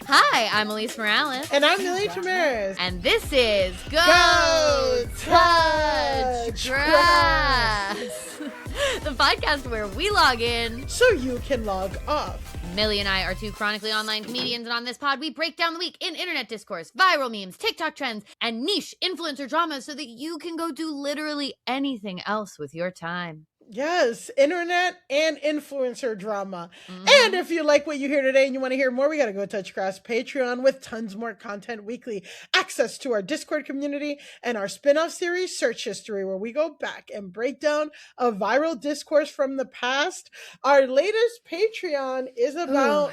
Hi, I'm Elise Morales. And I'm Millie Ramirez. And this is Go Touch Grass, the podcast where we log in so you can log off. Millie and I are two chronically online comedians, and on this pod, we break down the week in internet discourse, viral memes, TikTok trends, and niche influencer dramas so that you can go do literally anything else with your time. Yes, internet and influencer drama. And if you like what you hear today and you want to hear more, we got to Go Touch Grass Patreon with tons more content weekly, access to our Discord community, and our spin-off series, Search History, where we go back and break down a viral discourse from the past. Our latest Patreon is about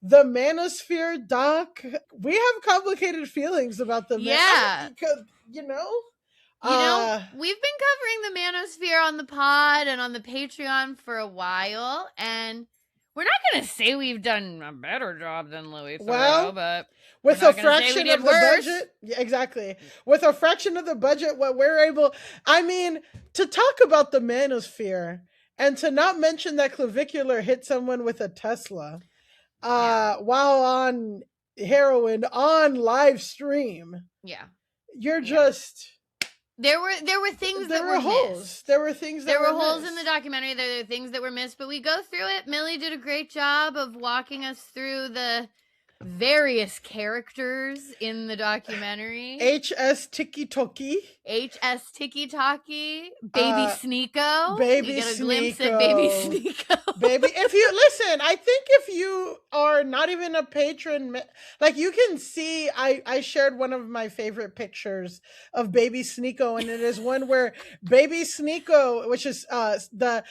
the Manosphere Doc. We have complicated feelings about the because, we've been covering the Manosphere on the pod and on the Patreon for a while, and we're not going to say we've done a better job than Louis Theroux, but with a fraction of the budget. Yeah, exactly. With a fraction of the budget, what we're able, to talk about the Manosphere and to not mention that Clavicular hit someone with a Tesla while on heroin on live stream. Yeah. You're just... There were things that were holes. Missed. There were things that were holes missed in the documentary. There were things that were missed, but we go through it. Millie did a great job of walking us through the various characters in the documentary. HS Tiki Toki. HS Tiki Toki. Baby Sneeko. Baby you get a Sneeko. glimpse at Baby Sneeko. Baby, if you listen, I think if you are not even a patron, like you can see, I shared one of my favorite pictures of Baby Sneeko, and it is one where Baby Sneeko, which is the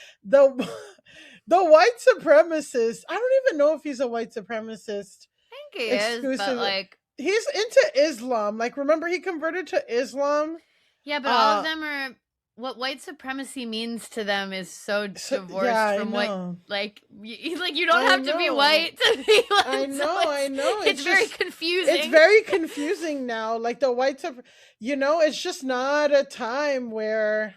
white supremacist. I don't even know if he's a white supremacist. I think he is, but like he's into Islam. Like, remember he converted to Islam? Yeah, but all of them are. What white supremacy means to them is so divorced from what, like you don't have to be white to be like. I know. It's very confusing. It's very confusing now. Like the white it's just not a time where.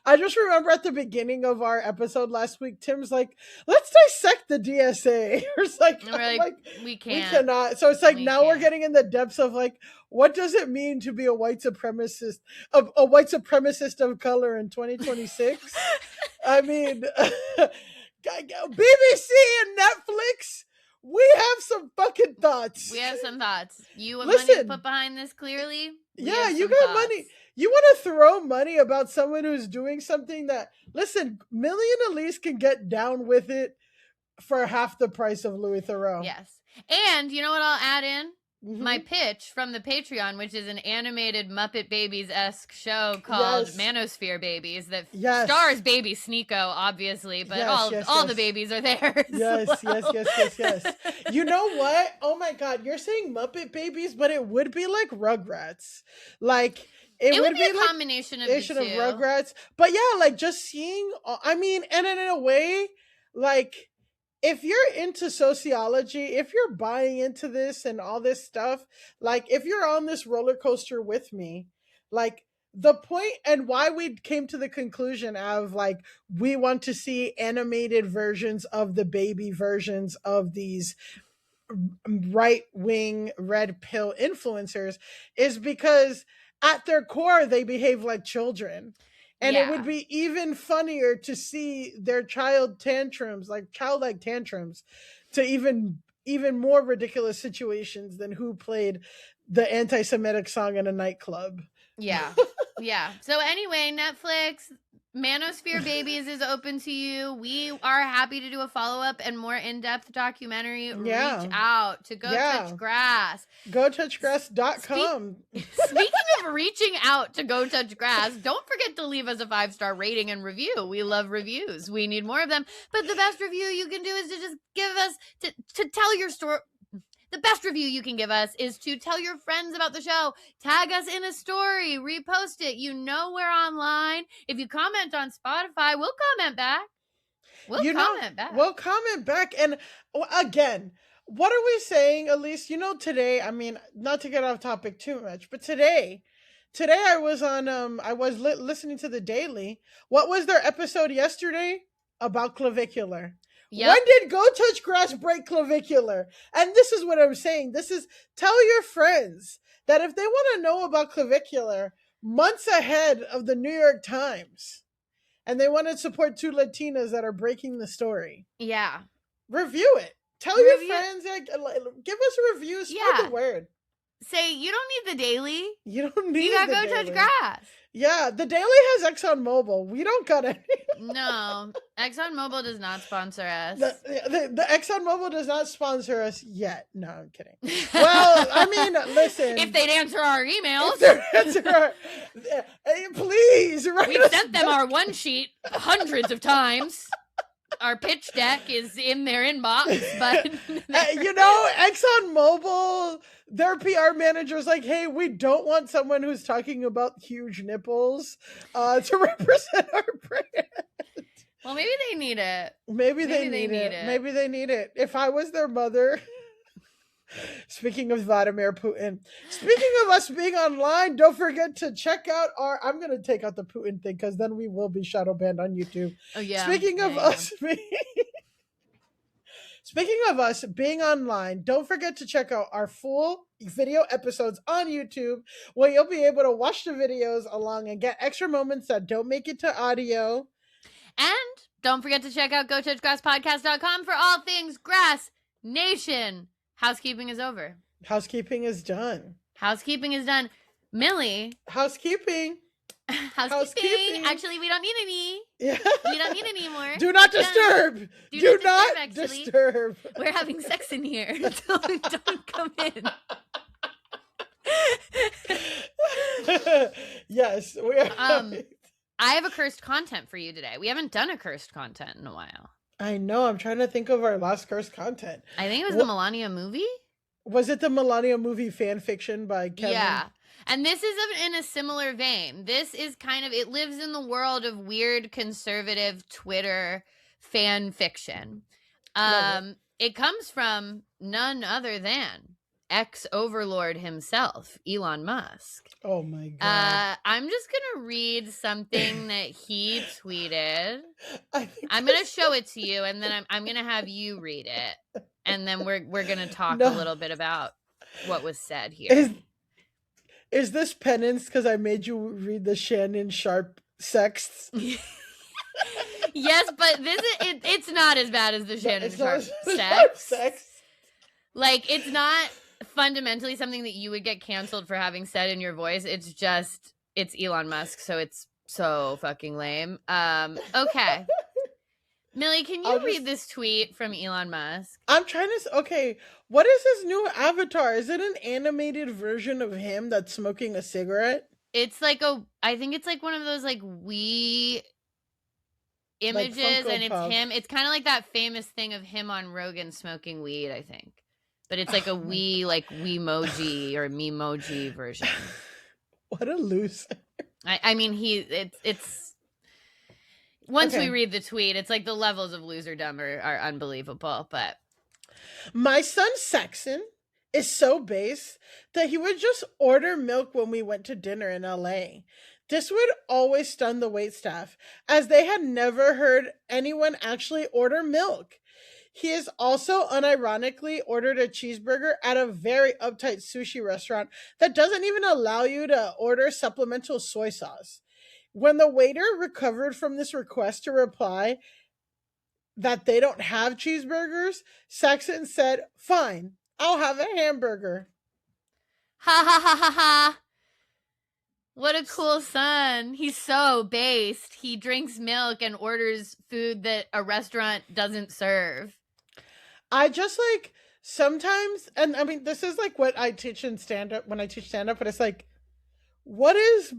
I just remember at the beginning of our episode last week, Tim's like, "Let's dissect the DSA." It's like, we can't. We cannot. So it's like we're getting in the depths of like, what does it mean to be a white supremacist, a white supremacist of color in 2026? I mean, BBC and Netflix. We have some fucking thoughts. We have some thoughts. You want money to put behind this clearly? Yeah, you got money. You want to throw money about someone who's doing something that, listen, Millie and Elise can get down with it for half the price of Louis Theroux. Yes. And you know what I'll add in? My pitch from the Patreon, which is an animated Muppet Babies-esque show called Manosphere Babies that stars Baby Sneeko, obviously, but all the babies are theirs. Yes. You know what? Oh my God, you're saying Muppet Babies, but it would be like Rugrats. Like... It would be a combination of the two. Rugrats. But yeah, like just seeing, and in a way, like if you're into sociology, if you're buying into this and all this stuff, like if you're on this roller coaster with me, like the point and why we came to the conclusion of like, we want to see animated versions of the baby versions of these right-wing red pill influencers is because at their core, they behave like children. And it would be even funnier to see their childlike tantrums, to even more ridiculous situations than who played the anti-Semitic song in a nightclub. Yeah. So anyway, Netflix, Manosphere Babies is open to you. We are happy to do a follow-up and more in-depth documentary. Reach out to Go Touch Grass. GoTouchGrass.com. Speaking of reaching out to Go Touch Grass, don't forget to leave us a 5-star rating and review. We love reviews. We need more of them. But the best review you can do is to just give us, to tell your story. The best review you can give us is to tell your friends about the show, tag us in a story, repost it. You know we're online. If you comment on Spotify, we'll comment back. We'll comment back. And again, what are we saying, Elise? Today, not to get off topic too much, but today I was on, listening to The Daily. What was their episode yesterday? About Clavicular. Yep. When did Go Touch Grass break clavicular? And this is what I'm saying. This is, tell your friends that if they want to know about clavicular months ahead of the New York Times, and they want to support two Latinas that are breaking the story, Yeah. review it. Tell your friends, give us a review, spread the word. Say, you don't need the Daily. You don't need You gotta the go Daily. touch grass. Yeah, the Daily has ExxonMobil. We don't got any. No, ExxonMobil does not sponsor us. The ExxonMobil does not sponsor us yet. No, I'm kidding. Well, I mean, listen. If they'd answer our emails. Please, write We've us sent them our one sheet hundreds of times. Our pitch deck is in their inbox, but you know, ExxonMobil, their PR manager's like, hey, we don't want someone who's talking about huge nipples to represent our brand. Well, maybe they need it. Maybe they need it. Maybe they need it. If I was their mother. Speaking of Vladimir Putin, speaking of us being online, don't forget to check out our, I'm going to take out the Putin thing because then we will be shadow banned on YouTube. Oh, yeah. Speaking of us being online, don't forget to check out our full video episodes on YouTube where you'll be able to watch the videos along and get extra moments that don't make it to audio. And don't forget to check out GoTouchGrassPodcast.com for all things Grass Nation. Housekeeping is over. Housekeeping is done. Housekeeping is done. Millie. Housekeeping. Actually, we don't need any. Yeah. We don't need any more. Do not disturb. Do not disturb. We're having sex in here. Don't come in. Yes, we are. I have a cursed content for you today. We haven't done a cursed content in a while. I know. I'm trying to think of our last cursed content. I think it was the Melania movie. Was it the Melania movie fan fiction by Kevin? Yeah. And this is in a similar vein. This is kind of, it lives in the world of weird conservative Twitter fan fiction. It comes from none other than ex-overlord himself, Elon Musk. Oh my God. I'm just going to read something that he tweeted. I'm going to show it to you, and then I'm going to have you read it. And then we're going to talk a little bit about what was said here. Is this penance because I made you read the Shannon Sharp sex? Yes, but it's not as bad as the Shannon Sharp sex. Like, it's not fundamentally something that you would get canceled for having said in your voice. It's Elon Musk, so it's so fucking lame. Okay. Millie, can you read this tweet from Elon Musk? I'm trying to... Okay, what is his new avatar? Is it an animated version of him that's smoking a cigarette? It's like I think it's like one of those like Wii images, like and it's him. It's kind of like that famous thing of him on Rogan smoking weed, I think. But it's like a Wii, like Wiimoji or Memoji version. What a loser. I mean, it's once we read the tweet, it's like the levels of loserdom are unbelievable. But my son Saxon is so base that he would just order milk when we went to dinner in LA. This would always stun the waitstaff, as they had never heard anyone actually order milk. He has also unironically ordered a cheeseburger at a very uptight sushi restaurant that doesn't even allow you to order supplemental soy sauce. When the waiter recovered from this request to reply that they don't have cheeseburgers, Saxon said, "Fine, I'll have a hamburger." Ha ha ha ha ha. What a cool son. He's so based. He drinks milk and orders food that a restaurant doesn't serve. I just like sometimes, and I mean, this is like what I teach in stand-up when I teach stand-up, but it's like, what is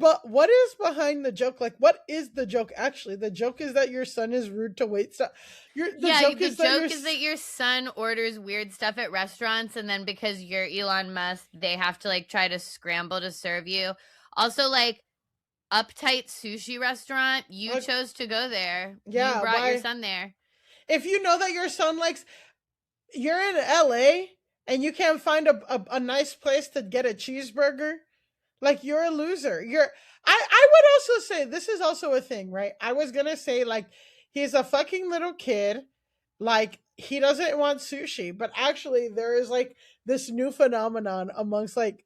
behind the joke? Like, what is the joke actually? The joke is that your son is rude to waitstaff. The joke is that your son orders weird stuff at restaurants, and then because you're Elon Musk, they have to like try to scramble to serve you. Also, like, uptight sushi restaurant, you chose to go there. Yeah, you brought your son there. If you know that your son likes, you're in LA and you can't find a nice place to get a cheeseburger, like, you're a loser. I would also say, this is also a thing, right? I was gonna say, like, he's a fucking little kid like he doesn't want sushi, but actually there is like this new phenomenon amongst like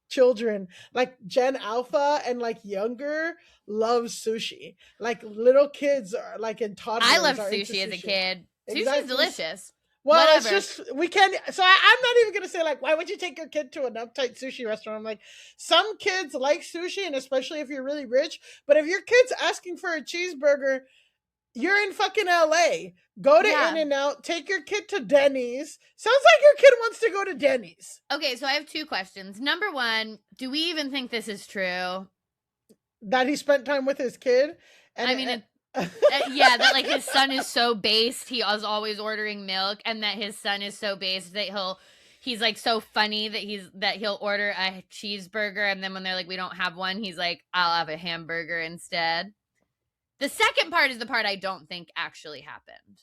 children, like Gen Alpha and like younger, loves sushi. Like little kids are like, and I toddlers loved are into sushi as a sushi. kid. Sushi's Exactly. delicious. Well, it's Whatever. just we can't. So I'm not even gonna say like, why would you take your kid to an uptight sushi restaurant? I'm like, some kids like sushi, and especially if you're really rich. But if your kid's asking for a cheeseburger, you're in fucking LA. Go to Yeah. In-N-Out. Take your kid to Denny's. Sounds like your kid wants to go to Denny's. Okay, so I have 2 questions. Number 1, do we even think this is true? That he spent time with his kid. And I mean, yeah, that like his son is so based, he is always ordering milk, and that his son is so based that he's like so funny that he'll order a cheeseburger, and then when they're like, we don't have one, he's like, I'll have a hamburger instead. The second part is the part I don't think actually happened.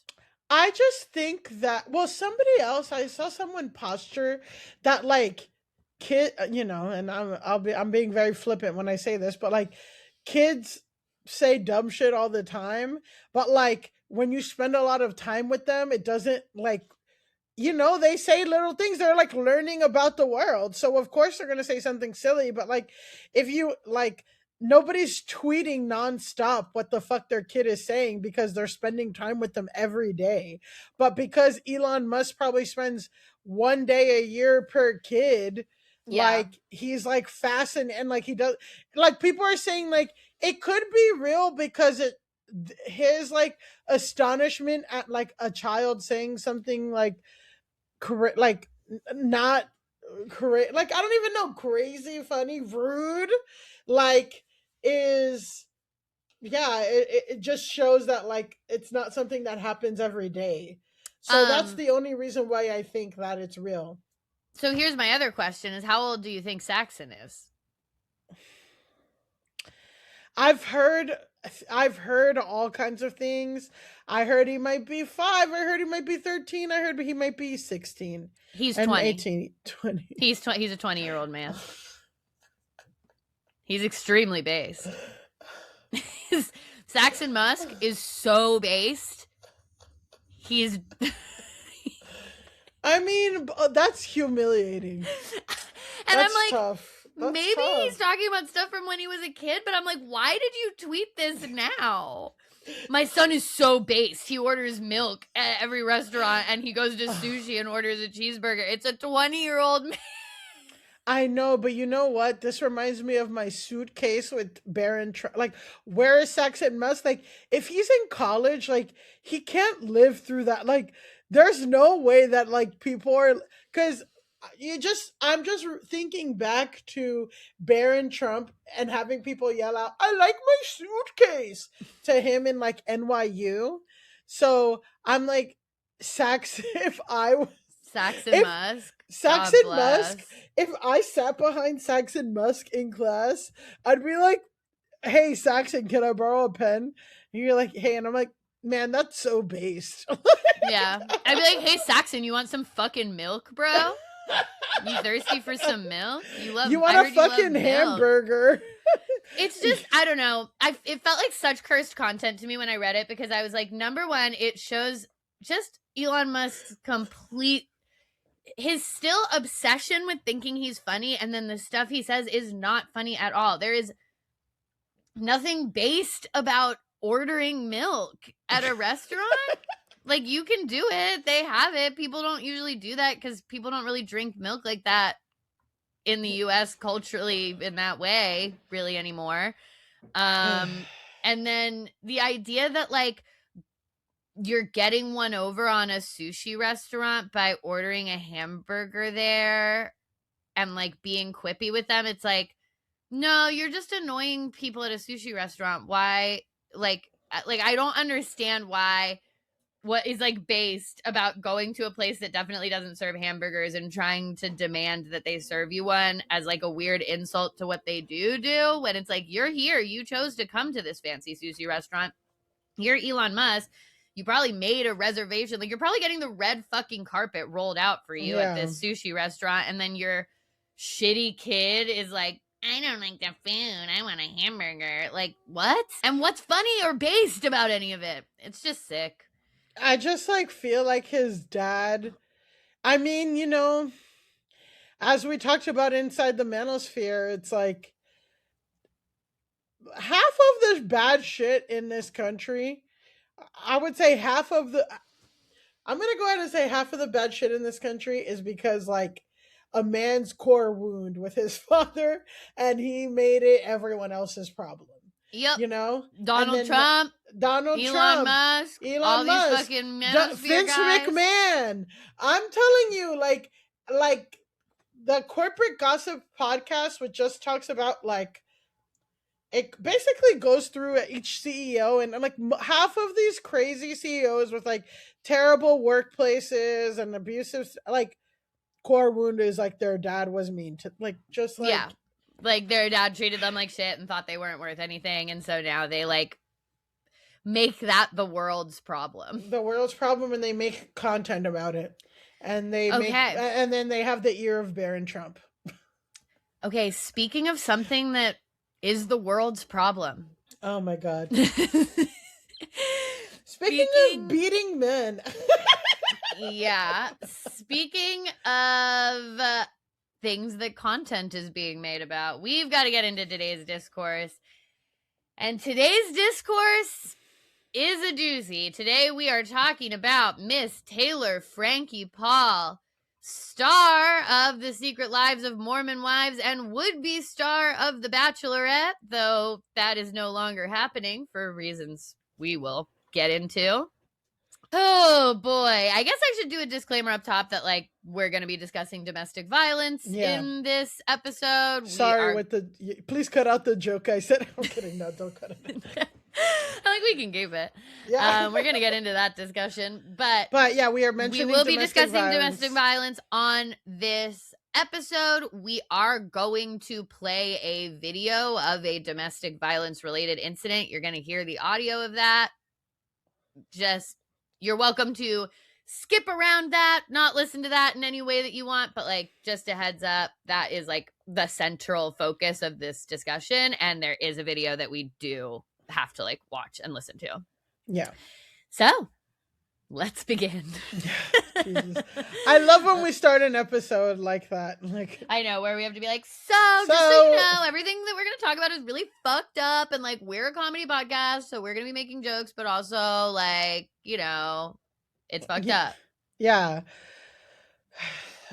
I just think that, well, somebody else, I saw someone posture that like kid, and I'm being very flippant when I say this, but like kids say dumb shit all the time, but like when you spend a lot of time with them, it doesn't like, they say little things. They're like learning about the world. So of course they're going to say something silly, but like if you like, nobody's tweeting nonstop what the fuck their kid is saying because they're spending time with them every day. But because Elon Musk probably spends 1 day a year per kid, Yeah. like he's like fascinated, and like he does, like people are saying like it could be real because his like astonishment at like a child saying something like like not crazy, like I don't even know, crazy, funny, rude, like is, yeah, it just shows that like it's not something that happens every day. So that's the only reason why I think that it's real. So here's my other question: is how old do you think Saxon is? I've heard I've heard all kinds of things. I heard he might be 5. I heard he might be 13. I heard he might be 16. He's And 20. 18, 20. He's a 20-year-old man. He's extremely based. Saxon Musk is so based. He's I mean, that's humiliating. And That's I'm like, tough. That's maybe tough. he's talking about stuff from when he was a kid, but I'm like, why did you tweet this now? My son is so based. He orders milk at every restaurant and he goes to sushi and orders a cheeseburger. It's a 20-year-old man. I know, but you know what? This reminds me of my suitcase with Baron. Like, where is Saxon Musk? Like, if he's in college, like, he can't live through that. Like, there's no way that, like, people are. Because I'm just thinking back to Baron Trump and having people yell out, I like my suitcase to him in, like, NYU. So I'm like, Saxon, if I was. Saxon Musk. Saxon Musk, if I sat behind Saxon Musk in class, I'd be like, hey, Saxon, can I borrow a pen? And you're like, hey, and I'm like, man, that's so based. Yeah. I'd be like, hey, Saxon, you want some fucking milk, bro? You thirsty for some milk? You want a fucking hamburger? It's just, I don't know. It felt like such cursed content to me when I read it because I was like, number one, it shows just Elon Musk's his still obsession with thinking he's funny, and then the stuff he says is not funny at all. There is nothing based about ordering milk at a restaurant. Like, you can do it. They have it. People don't usually do that because people don't really drink milk like that in the U.S. culturally in that way really anymore. And then the idea that, like, you're getting one over on a sushi restaurant by ordering a hamburger there and like being quippy with them. It's like, no, you're just annoying people at a sushi restaurant. Why? Like I don't understand why what is like based about going to a place that definitely doesn't serve hamburgers and trying to demand that they serve you one as like a weird insult to what they do when it's like, you're here, you chose to come to this fancy sushi restaurant. You're Elon Musk. You probably made a reservation. Like, you're probably getting the red fucking carpet rolled out for you at this sushi restaurant. And then your shitty kid is like, I don't like the food. I want a hamburger. Like, what? And what's funny or based about any of it? It's just sick. I just like feel like his dad. I mean, as we talked about inside the Manosphere, it's like half of the bad shit in this country. I would say half of the. I'm gonna go ahead and say half of the bad shit in this country is because like a man's core wound with his father, and he made it everyone else's problem. Yep. You know, Donald Trump, Donald Elon Trump, Musk, Elon all Musk, these fucking Manosphere Vince guys. McMahon. I'm telling you, like the corporate gossip podcast, which just talks about like it basically goes through each CEO, and like half of these crazy CEOs with like terrible workplaces and abusive, like core wound is like their dad was mean to, like, just like yeah, like their dad treated them like shit and thought they weren't worth anything, and so now they like make that the world's problem. And they make content about it, and and then they have the ear of Baron Trump. Okay, speaking of something that is the world's problem. Oh my god. Speaking of beating men. Yeah. Speaking of things that content is being made about, we've got to get into today's discourse. And today's discourse is a doozy. Today we are talking about Miss Taylor Frankie Paul, star of The Secret Lives of Mormon Wives and would-be star of The Bachelorette, though that is no longer happening for reasons we will get into. Oh boy, I guess I should do a disclaimer up top that like we're going to be discussing domestic violence in this episode. Sorry, please cut out the joke I said. I'm kidding. No, don't cut it. I think we can keep it. Yeah, we're gonna get into that discussion, but yeah, we will be discussing domestic violence on this episode. We are going to play a video of a domestic violence related incident. You're gonna hear the audio of that. You're welcome to skip around that, not listen to that in any way that you want, but like just a heads up, that is like the central focus of this discussion, and there is a video that we do have to like watch and listen to. Yeah. So let's begin. Jesus. I love when we start an episode like that. Like, I know, where we have to be like, just so you know, everything that we're going to talk about is really fucked up, and like we're a comedy podcast, so we're going to be making jokes, but also like, it's fucked up. Yeah.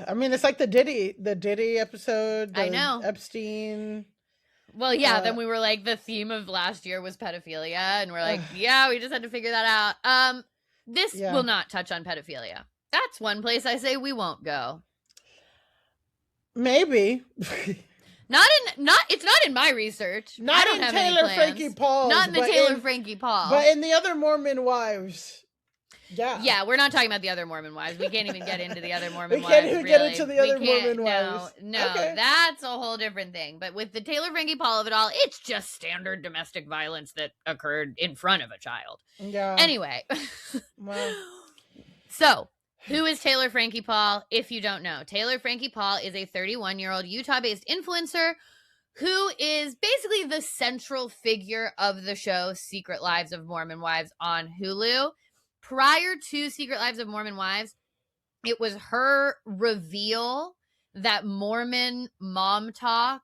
I mean, it's like the Diddy episode. I know. Epstein. Well, yeah, then we were like, the theme of last year was pedophilia, and we're like, yeah, we just had to figure that out. This will not touch on pedophilia. That's one place I say we won't go. Maybe. It's not in my research. Not in Taylor Frankie Paul. Not in the Taylor Frankie Paul. But in the other Mormon wives. Yeah. Yeah, we're not talking about the other Mormon wives. We can't even get into the other Mormon wives. We can't even get into the other Mormon wives. No, okay. That's a whole different thing. But with the Taylor Frankie Paul of it all, it's just standard domestic violence that occurred in front of a child. Yeah. Anyway. Well. So, who is Taylor Frankie Paul? If you don't know, Taylor Frankie Paul is a 31-year-old Utah-based influencer who is basically the central figure of the show Secret Lives of Mormon Wives on Hulu. Prior to Secret Lives of Mormon Wives, it was her reveal that Mormon Mom Talk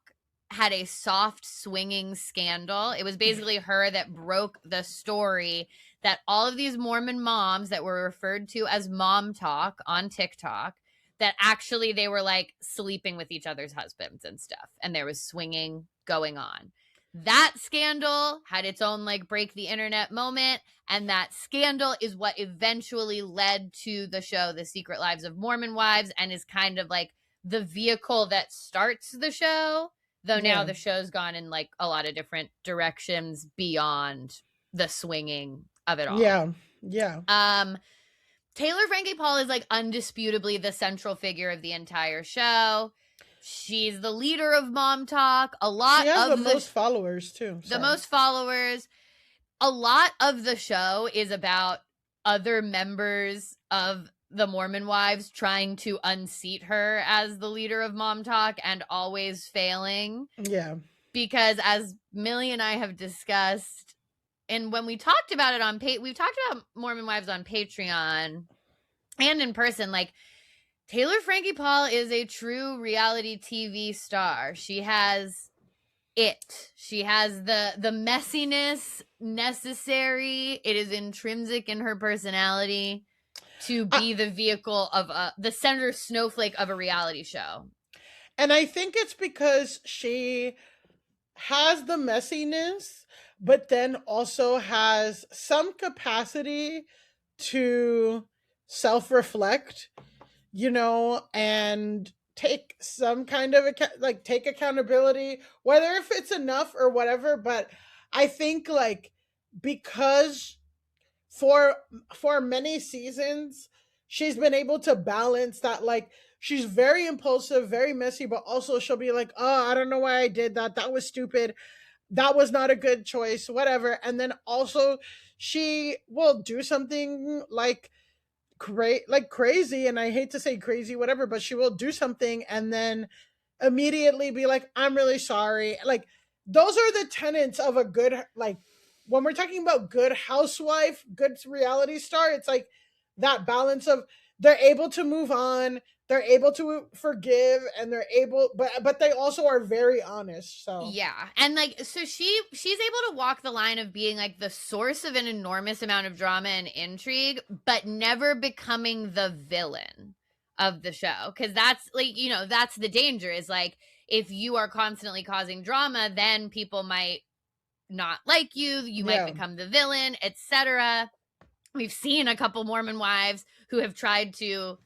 had a soft swinging scandal. It was basically her that broke the story that all of these Mormon moms that were referred to as Mom Talk on TikTok, that actually they were like sleeping with each other's husbands and stuff, and there was swinging going on. That scandal had its own like break the internet moment, and that scandal is what eventually led to the show The Secret Lives of Mormon Wives, and is kind of like the vehicle that starts the show, though now the show's gone in like a lot of different directions beyond the swinging of it all. Yeah. Taylor Frankie Paul is like undisputably the central figure of the entire show. She's the leader of Mom Talk. She has the most followers too. The most followers. A lot of the show is about other members of the Mormon Wives trying to unseat her as the leader of Mom Talk and always failing. Yeah. Because as Millie and I have discussed and when we talked about it we've talked about Mormon Wives on Patreon and in person, like, Taylor Frankie Paul is a true reality TV star. She has it. She has the messiness necessary. It is intrinsic in her personality to be the vehicle of the center snowflake of a reality show. And I think it's because she has the messiness, but then also has some capacity to self-reflect, and take some kind of take accountability, whether if it's enough or whatever. But I think, like, because for many seasons she's been able to balance that, like, she's very impulsive, very messy, but also she'll be like, oh, I don't know why I did that, that was stupid, that was not a good choice, whatever. And then also she will do something like crazy, and I hate to say crazy, whatever, but she will do something and then immediately be like, I'm really sorry. Like, those are the tenets of a good, like, when we're talking about good housewife, good reality star, it's like that balance of they're able to move on, they're able to forgive, and they're able, but they also are very honest. So yeah, and like, so she's able to walk the line of being like the source of an enormous amount of drama and intrigue, but never becoming the villain of the show. Because that's, like, that's the danger, is like, if you are constantly causing drama, then people might not like you might become the villain, etc. We've seen a couple Mormon wives who have tried to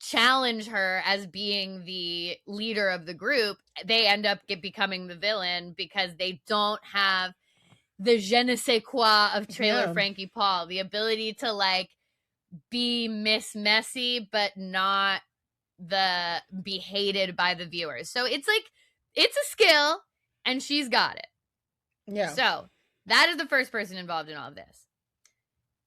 challenge her as being the leader of the group. They end up becoming the villain because they don't have the je ne sais quoi of Taylor Frankie Paul, the ability to, like, be Miss Messy but not be hated by the viewers. So it's like, it's a skill, and she's got it. yeah. So that is the first person involved in all of this.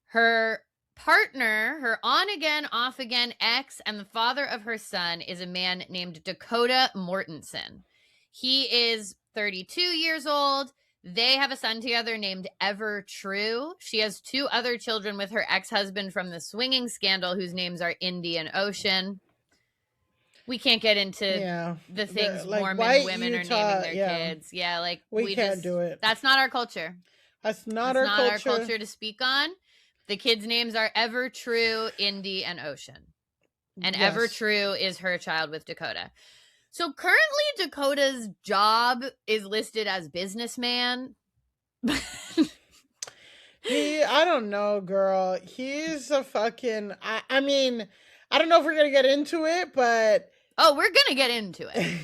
Her partner, her on again, off again ex, and the father of her son is a man named Dakota Mortenson. He is 32 years old. They have a son together named Ever True. She has 2 other children with her ex-husband from the swinging scandal, whose names are Indy and Ocean. We can't get into the things Mormon women are naming their kids. Yeah, like, we can't do it. That's not our culture. That's not our culture. culture to speak on. The kids' names are Ever True, Indy, and Ocean. And Ever True is her child with Dakota. So currently Dakota's job is listed as businessman. I don't know, girl. He's a fucking, I mean, I don't know if we're going to get into it, but. Oh, we're going to get into it.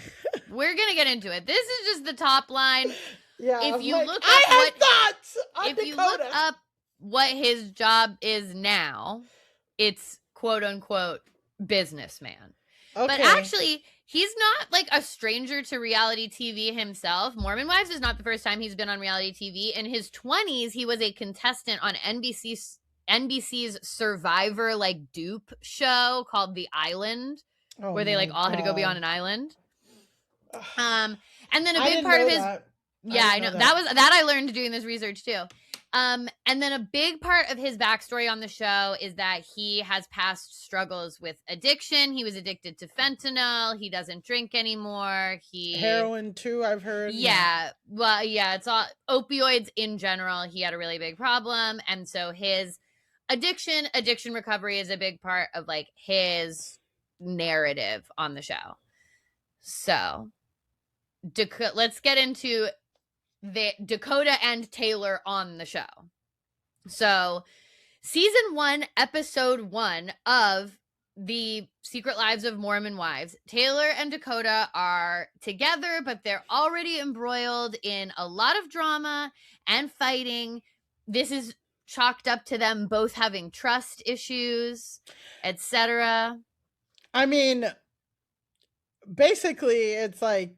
We're going to get into it. This is just the top line. Yeah. If you look up what his job is now, it's quote unquote businessman. Okay. But actually, he's not like a stranger to reality TV himself. Mormon Wives is not the first time he's been on reality TV. In his 20s, he was a contestant on NBC's Survivor, like, dupe show called The Island, where they like all had to go be on an island. And then a big part of his I know that I learned doing this research too. And then a big part of his backstory on the show is that he has past struggles with addiction. He was addicted to fentanyl. He doesn't drink anymore. Heroin too, I've heard. Yeah. Well, yeah, it's all opioids in general. He had a really big problem. And so his addiction recovery is a big part of, like, his narrative on the show. So let's get into the Dakota and Taylor on the show. So season 1, episode 1 of the Secret Lives of Mormon Wives, Taylor and Dakota are together, but they're already embroiled in a lot of drama and fighting. This is chalked up to them both having trust issues, etc. I mean, basically, it's like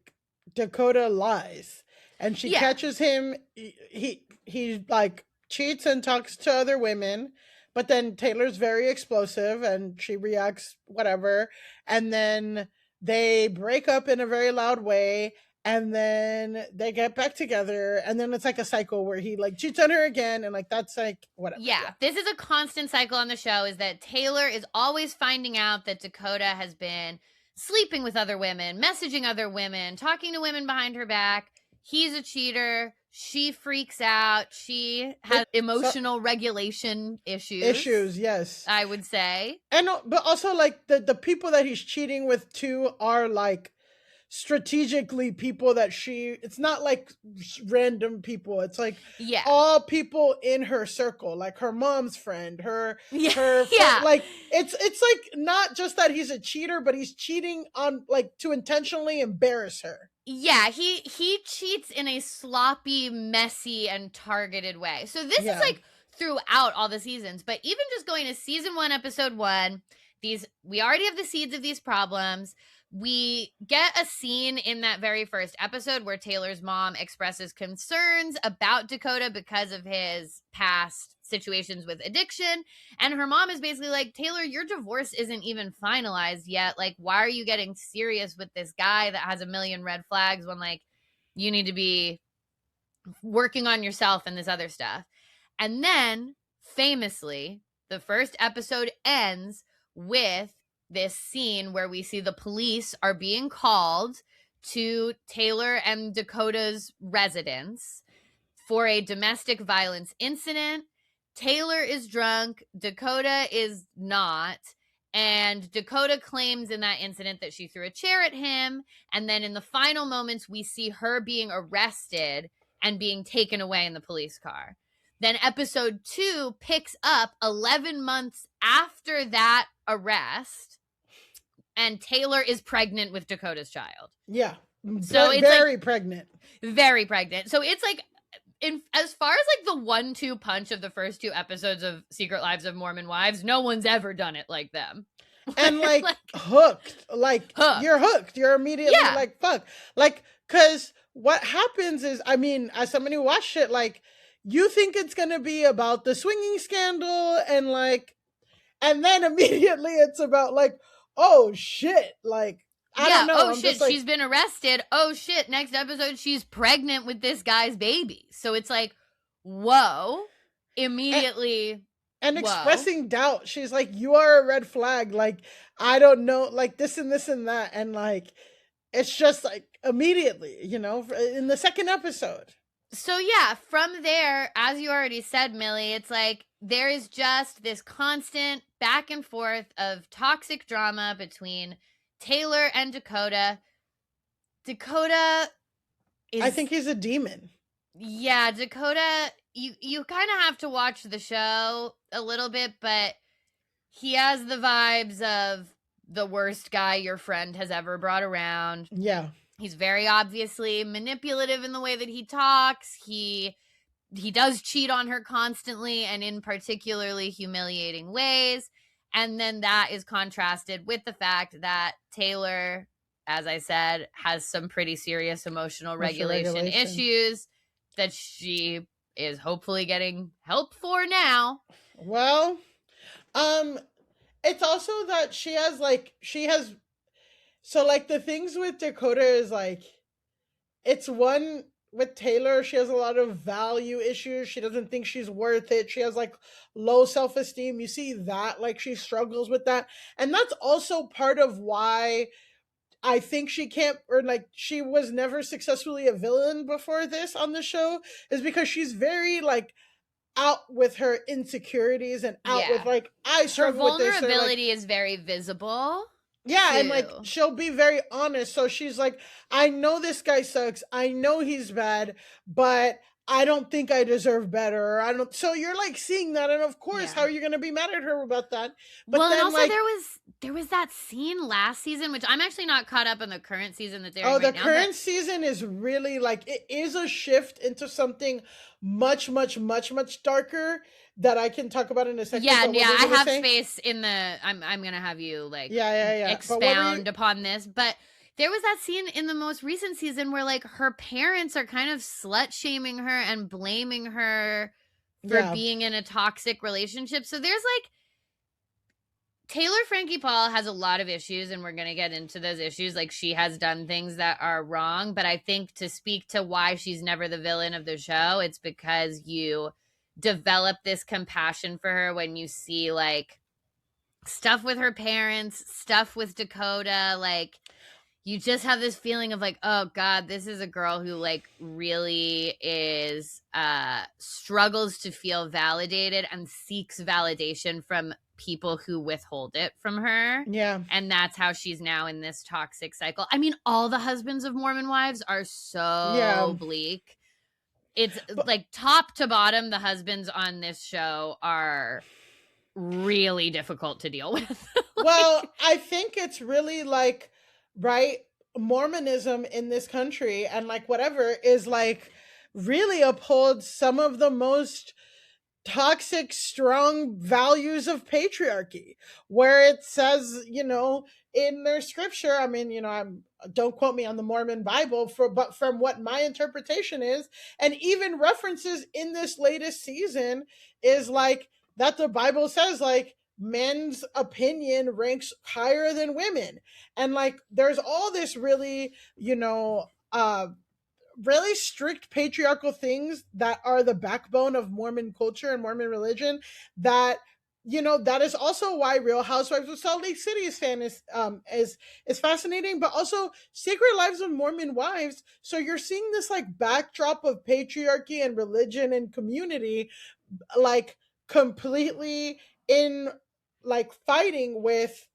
Dakota lies. And she catches him. He like cheats and talks to other women, but then Taylor's very explosive and she reacts whatever. And then they break up in a very loud way. and then they get back together, and then it's like a cycle where he like cheats on her again, and like that's like whatever. Yeah, this is a constant cycle on the show, is that Taylor is always finding out that Dakota has been sleeping with other women, messaging other women, talking to women behind her back. He's a cheater. She freaks out. She has emotional regulation issues. Yes, I would say. And but also like the people that he's cheating with too are like strategically people that it's not like random people. It's like all people in her circle, like her mom's friend, her friend, like it's like not just that he's a cheater, but he's cheating on like to intentionally embarrass her. Yeah, he cheats in a sloppy, messy, and targeted way. So this is like throughout all the seasons, but even just going to season 1, episode 1, we already have the seeds of these problems. We get a scene in that very first episode where Taylor's mom expresses concerns about Dakota because of his past situations with addiction. And her mom is basically like, Taylor, your divorce isn't even finalized yet. Like, why are you getting serious with this guy that has a million red flags when like you need to be working on yourself and this other stuff? And then famously, the first episode ends with this scene where we see the police are being called to Taylor and Dakota's residence for a domestic violence incident. Taylor is drunk, Dakota is not, and Dakota claims in that incident that she threw a chair at him, and then in the final moments we see her being arrested and being taken away in the police car. Then episode 2 picks up 11 months after that arrest, and Taylor is pregnant with Dakota's child. Yeah. So it's very like, pregnant. Very pregnant. So it's like, as far as like the 1-2 punch of the first 2 episodes of Secret Lives of Mormon Wives, no one's ever done it like them. And like, hooked. Like you're hooked. You're immediately like, fuck. Like, cause what happens is, I mean, as somebody who watched it, like, you think it's gonna be about the swinging scandal and like, and then immediately it's about like, oh shit, like, I don't know. Oh shit, like, she's been arrested. Oh shit, next episode she's pregnant with this guy's baby. So it's like, whoa, immediately. And expressing doubt. She's like, you are a red flag. Like, I don't know, like this and this and that. And like, it's just like immediately, you know, in the second episode. So yeah, from there, as you already said, Millie, it's like there is just this constant back and forth of toxic drama between Taylor and Dakota. Dakota is... I think he's a demon. Yeah, Dakota, you kind of have to watch the show a little bit, but he has the vibes of the worst guy your friend has ever brought around. Yeah. He's very obviously manipulative in the way that he talks. He does cheat on her constantly and in particularly humiliating ways. And then that is contrasted with the fact that Taylor, as I said, has some pretty serious emotional regulation issues that she is hopefully getting help for now. Well, it's also that so like the things with Dakota is like, it's one with Taylor, she has a lot of value issues. She doesn't think she's worth it. She has like low self-esteem. You see that, like she struggles with that. And that's also part of why I think she can't, or like she was never successfully a villain before this on the show, is because she's very like out with her insecurities and out with like, I struggle with this. Her vulnerability is very visible. Yeah, and like she'll be very honest. So she's like, I know this guy sucks. I know he's bad, but I don't think I deserve better. Or I don't. So you're like seeing that, and of course, how are you going to be mad at her about that? But well, then, and also like, there was that scene last season, which I'm actually not caught up in the current season that they're in right now. The current season is really like, it is a shift into something much, much, much, much darker that I can talk about in a second. Yeah, I have space in the. I'm gonna have you like expound upon this, but there was that scene in the most recent season where like her parents are kind of slut shaming her and blaming her for being in a toxic relationship. So there's like Taylor Frankie Paul has a lot of issues, and we're going to get into those issues. Like, she has done things that are wrong, but I think to speak to why she's never the villain of the show, it's because you develop this compassion for her when you see, like, stuff with her parents, stuff with Dakota, like, you just have this feeling of like, oh God, this is a girl who like really is struggles to feel validated and seeks validation from people who withhold it from her. Yeah. And that's how she's now in this toxic cycle. I mean, all the husbands of Mormon wives are so bleak. It's like top to bottom, the husbands on this show are really difficult to deal with. Well, I think it's really like, right, Mormonism in this country and like whatever is like really upholds some of the most toxic, strong values of patriarchy, where it says, you know, in their scripture, I mean, you know, don't quote me on the Mormon Bible, but from what my interpretation is, and even references in this latest season, is like that the Bible says like men's opinion ranks higher than women. And like there's all this really, you know, really strict patriarchal things that are the backbone of Mormon culture and Mormon religion, that, you know, that is also why Real Housewives of Salt Lake City is fascinating, but also Secret Lives of Mormon Wives. So you're seeing this like backdrop of patriarchy and religion and community, like completely in like fighting with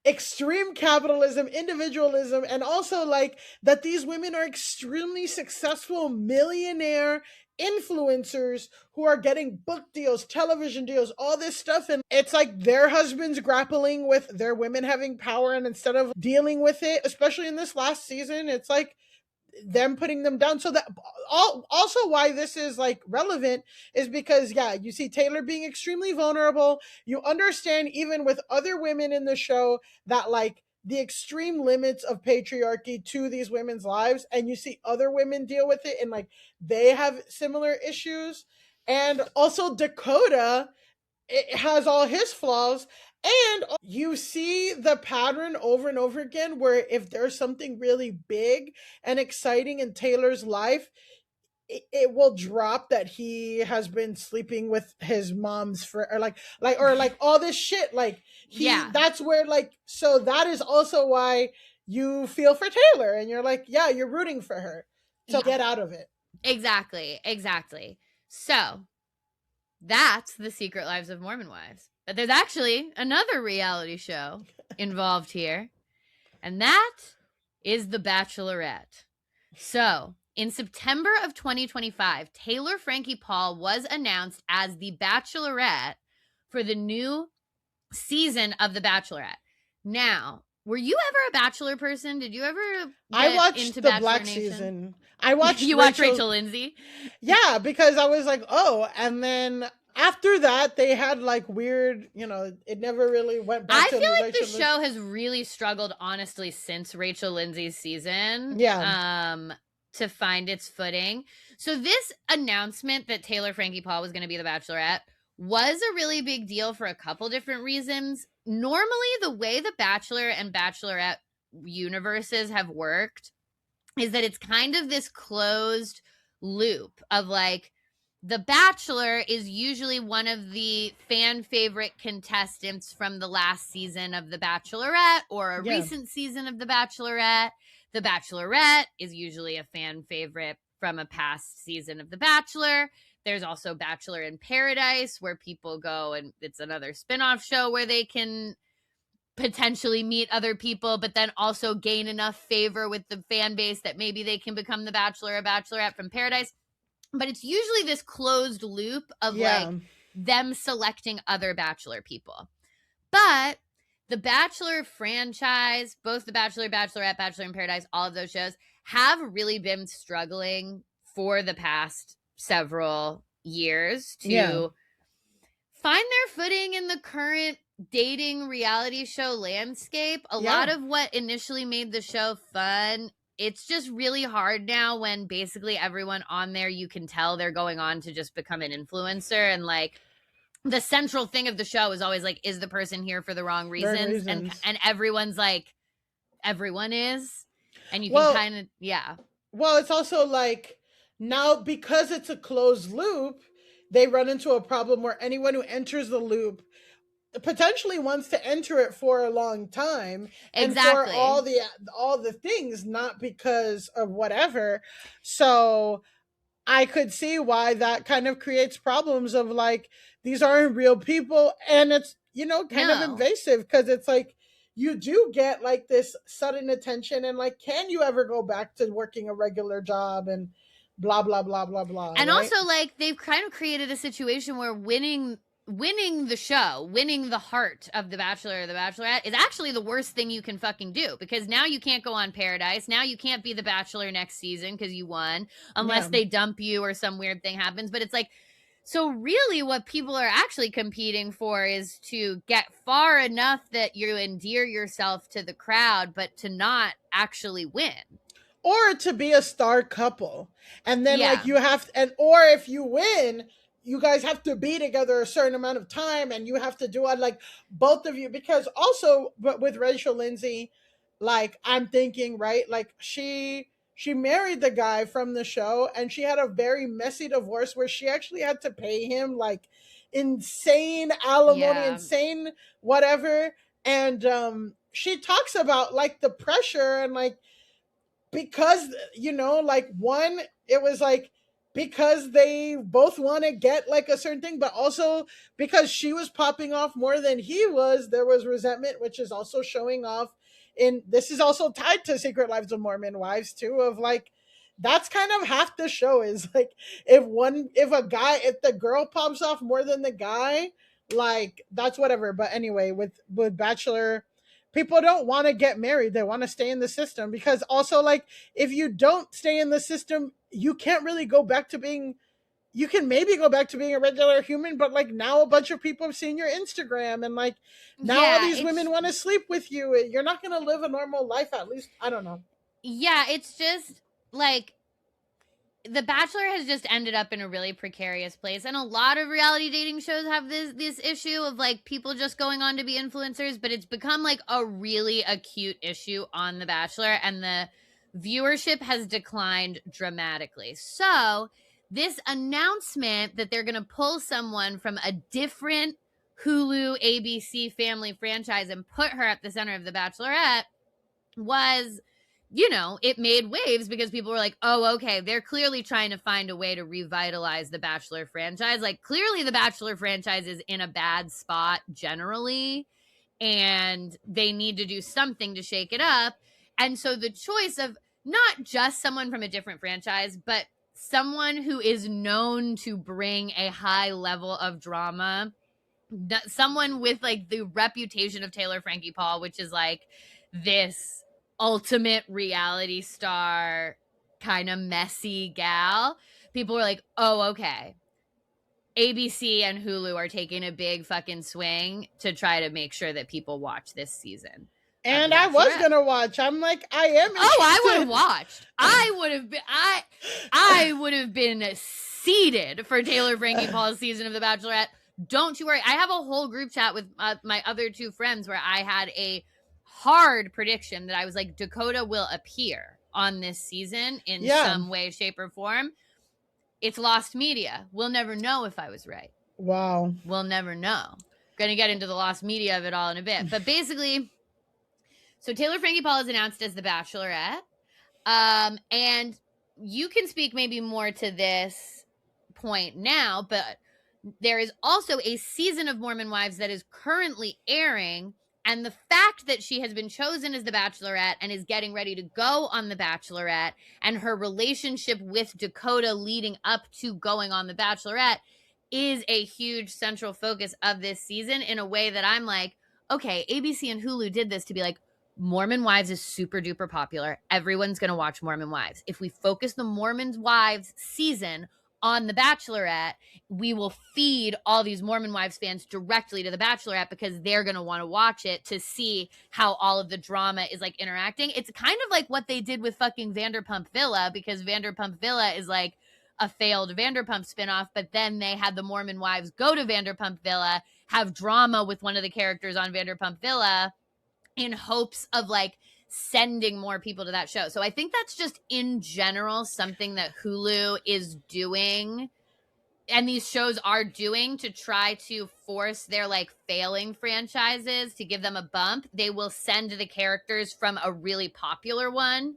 extreme capitalism, individualism, and also like that these women are extremely successful millionaire influencers who are getting book deals, television deals, all this stuff. And it's like their husbands grappling with their women having power, and instead of dealing with it, especially in this last season, it's like them putting them down. So that also why this is like relevant is because, yeah, you see Taylor being extremely vulnerable. You understand even with other women in the show that like the extreme limits of patriarchy to these women's lives, and you see other women deal with it and like they have similar issues. And also Dakota, it has all his flaws, and you see the pattern over and over again where if there's something really big and exciting in Taylor's life, it will drop that he has been sleeping with his mom's for or like all this shit, like that's where like, so that is also why you feel for Taylor and you're like, yeah, you're rooting for her to get out of it. Exactly. So that's the Secret Lives of Mormon Wives. But there's actually another reality show involved here, and that is The Bachelorette. So, in September of 2025, Taylor Frankie Paul was announced as the Bachelorette for the new season of The Bachelorette. Now, were you ever a Bachelor person? Did you ever I watched into the Bachelor Black Nation? season. I watched You watched Rachel Lindsay? Yeah, because I was like, oh, and then after that they had like weird, you know, it never really went back to I feel like Rachel the show has really struggled, honestly, since Rachel Lindsay's season. To find its footing. So this announcement that Taylor Frankie Paul was going to be the Bachelorette was a really big deal for a couple different reasons. Normally, the way the Bachelor and Bachelorette universes have worked is that it's kind of this closed loop of like, the Bachelor is usually one of the fan favorite contestants from the last season of The Bachelorette or a recent season of The Bachelorette. The Bachelorette is usually a fan favorite from a past season of The Bachelor. There's also Bachelor in Paradise, where people go, and it's another spinoff show where they can potentially meet other people, but then also gain enough favor with the fan base that maybe they can become the Bachelor or Bachelorette from Paradise. But it's usually this closed loop of like them selecting other Bachelor people. But the Bachelor franchise, both The Bachelor, Bachelorette, Bachelor in Paradise, all of those shows have really been struggling for the past several years to find their footing in the current dating reality show landscape. A lot of what initially made the show fun, it's just really hard now when basically everyone on there, you can tell they're going on to just become an influencer, and like the central thing of the show is always like, is the person here for the wrong reasons? And everyone's like, everyone is. And you can kind of, yeah. Well, it's also like now because it's a closed loop, they run into a problem where anyone who enters the loop potentially wants to enter it for a long time and for all the things, not because of whatever. So I could see why that kind of creates problems of like, these aren't real people. And it's, kind of invasive because it's like, you do get like this sudden attention and like, can you ever go back to working a regular job and blah, blah, blah, blah, blah. And right? also like they've kind of created a situation where winning the show, winning the heart of the Bachelor or the Bachelorette is actually the worst thing you can fucking do, because now you can't go on Paradise. Now you can't be the Bachelor next season because you won, unless they dump you or some weird thing happens. But it's like, so really what people are actually competing for is to get far enough that you endear yourself to the crowd, but to not actually win. Or to be a star couple. And then like you have to, or if you win, you guys have to be together a certain amount of time and you have to do it like both of you, because also, but with Rachel Lindsay, like I'm thinking, right, like she married the guy from the show and she had a very messy divorce where she actually had to pay him like insane alimony, insane whatever. And she talks about like the pressure and like, because like one, it was like because they both want to get like a certain thing, but also because she was popping off more than he was, there was resentment, which is also showing off in this is also tied to Secret Lives of Mormon Wives too, of like that's kind of half the show is like if the girl pops off more than the guy, like that's whatever. But anyway, with Bachelor, people don't want to get married, they want to stay in the system, because also like if you don't stay in the system, you can't really go back to being, you can maybe go back to being a regular human, but like now a bunch of people have seen your Instagram and like now all these women want to sleep with you. You're not going to live a normal life, at least I don't know. Yeah, it's just like The Bachelor has just ended up in a really precarious place, and a lot of reality dating shows have this issue of like people just going on to be influencers, but it's become like a really acute issue on The Bachelor, and the viewership has declined dramatically. So this announcement that they're going to pull someone from a different Hulu ABC family franchise and put her at the center of The Bachelorette was, it made waves because people were like, oh, okay, they're clearly trying to find a way to revitalize the Bachelor franchise. Like, clearly the Bachelor franchise is in a bad spot generally, and they need to do something to shake it up. And so the choice of not just someone from a different franchise, but someone who is known to bring a high level of drama, someone with like the reputation of Taylor Frankie Paul, which is like this ultimate reality star kind of messy gal, people were like, oh, okay, ABC and Hulu are taking a big fucking swing to try to make sure that people watch this season. And I was gonna watch. I'm like, I am interested. Oh, I would have watched. I would have been seated for Taylor Frankie Paul's season of The Bachelorette. Don't you worry. I have a whole group chat with my other two friends where I had a hard prediction that I was like, Dakota will appear on this season in some way, shape, or form. It's lost media. We'll never know if I was right. Wow. We'll never know. Going to get into the lost media of it all in a bit. But basically, so Taylor Frankie Paul is announced as the Bachelorette. And you can speak maybe more to this point now, but there is also a season of Mormon Wives that is currently airing. And the fact that she has been chosen as the Bachelorette and is getting ready to go on the Bachelorette, and her relationship with Dakota leading up to going on the Bachelorette, is a huge central focus of this season, in a way that I'm like, okay, ABC and Hulu did this to be like, Mormon Wives is super duper popular. Everyone's going to watch Mormon Wives. If we focus the Mormon Wives season on the Bachelorette, we will feed all these Mormon Wives fans directly to the Bachelorette, because they're going to want to watch it to see how all of the drama is like interacting. It's kind of like what they did with fucking Vanderpump Villa, because Vanderpump Villa is like a failed Vanderpump spinoff, but then they had the Mormon wives go to Vanderpump Villa, have drama with one of the characters on Vanderpump Villa in hopes of like sending more people to that show. So I think that's just in general something that Hulu is doing and these shows are doing to try to force their like failing franchises to give them a bump. They will send the characters from a really popular one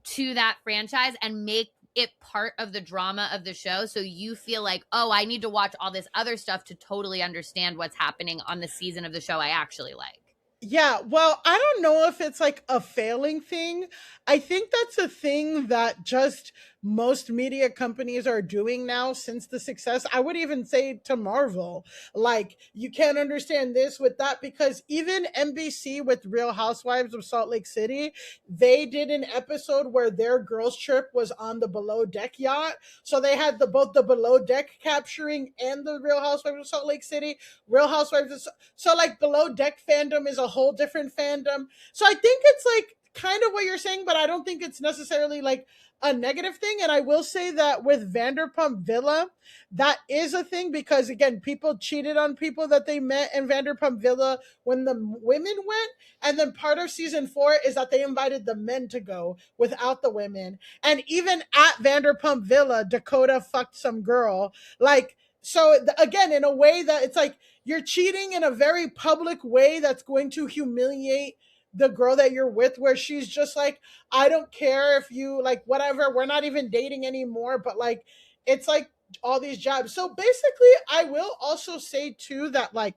to that franchise and make it part of the drama of the show. So you feel like, oh, I need to watch all this other stuff to totally understand what's happening on the season of the show I actually like. Yeah, well, I don't know if it's like a failing thing. I think that's a thing that just most media companies are doing now since the success. I would even say to Marvel, like, you can't understand this with that because even NBC with Real Housewives of Salt Lake City, they did an episode where their girls trip was on the below deck yacht. So they had both the below deck capturing and the Real Housewives of Salt Lake City. Real Housewives of so like below deck fandom is a whole different fandom. So I think it's like kind of what you're saying, but I don't think it's necessarily like a negative thing. And I will say that with Vanderpump Villa, that is a thing because again, people cheated on people that they met in Vanderpump Villa when the women went. And then part of season 4 is that they invited the men to go without the women. And even at Vanderpump Villa, Dakota fucked some girl. Like, so again, in a way that it's like you're cheating in a very public way that's going to humiliate the girl that you're with, where she's just like, I don't care if you like whatever, we're not even dating anymore, but like it's like all these jobs. So basically, I will also say too that like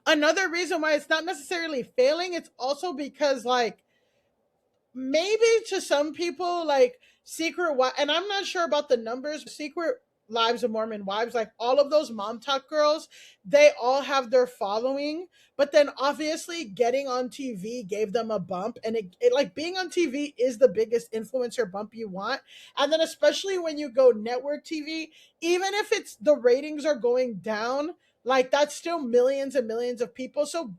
another reason why it's not necessarily failing, it's also because like maybe to some people like and I'm not sure about the numbers, Secret Lives of Mormon Wives, like all of those mom talk girls, they all have their following, but then obviously getting on TV gave them a bump, and it like being on TV is the biggest influencer bump you want. And then especially when you go network TV, even if it's the ratings are going down, like that's still millions and millions of people. So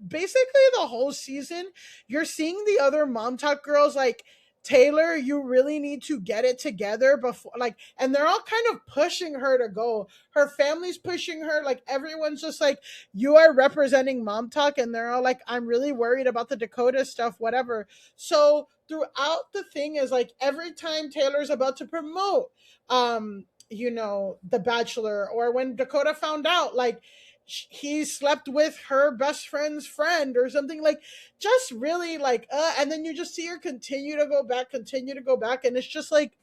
basically the whole season you're seeing the other mom talk girls like, Taylor, you really need to get it together before, like, and they're all kind of pushing her to go. Her family's pushing her, like, everyone's just like, you are representing mom talk, and they're all like, I'm really worried about the Dakota stuff, whatever. So throughout the thing is like every time Taylor's about to promote, The Bachelor, or when Dakota found out, like, he slept with her best friend's friend or something, like just really like and then you just see her continue to go back, and it's just like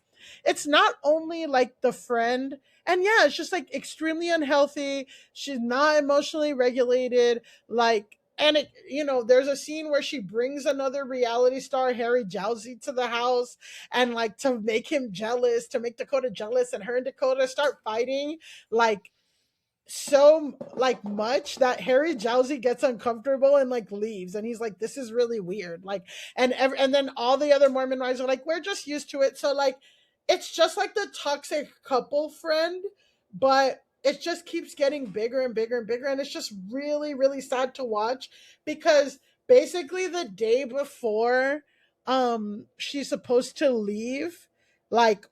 it's not only like the friend, and yeah, it's just like extremely unhealthy. She's not emotionally regulated, like, and there's a scene where she brings another reality star, Harry Jowsey, to the house, and like to make Dakota jealous, and her and Dakota start fighting, like so like much that Harry Jowsey gets uncomfortable and like leaves, and he's like, this is really weird, like, and then all the other Mormon wives are like, we're just used to it. So like it's just like the toxic couple friend, but it just keeps getting bigger and bigger and bigger, and it's just really really sad to watch because basically the day before she's supposed to leave, like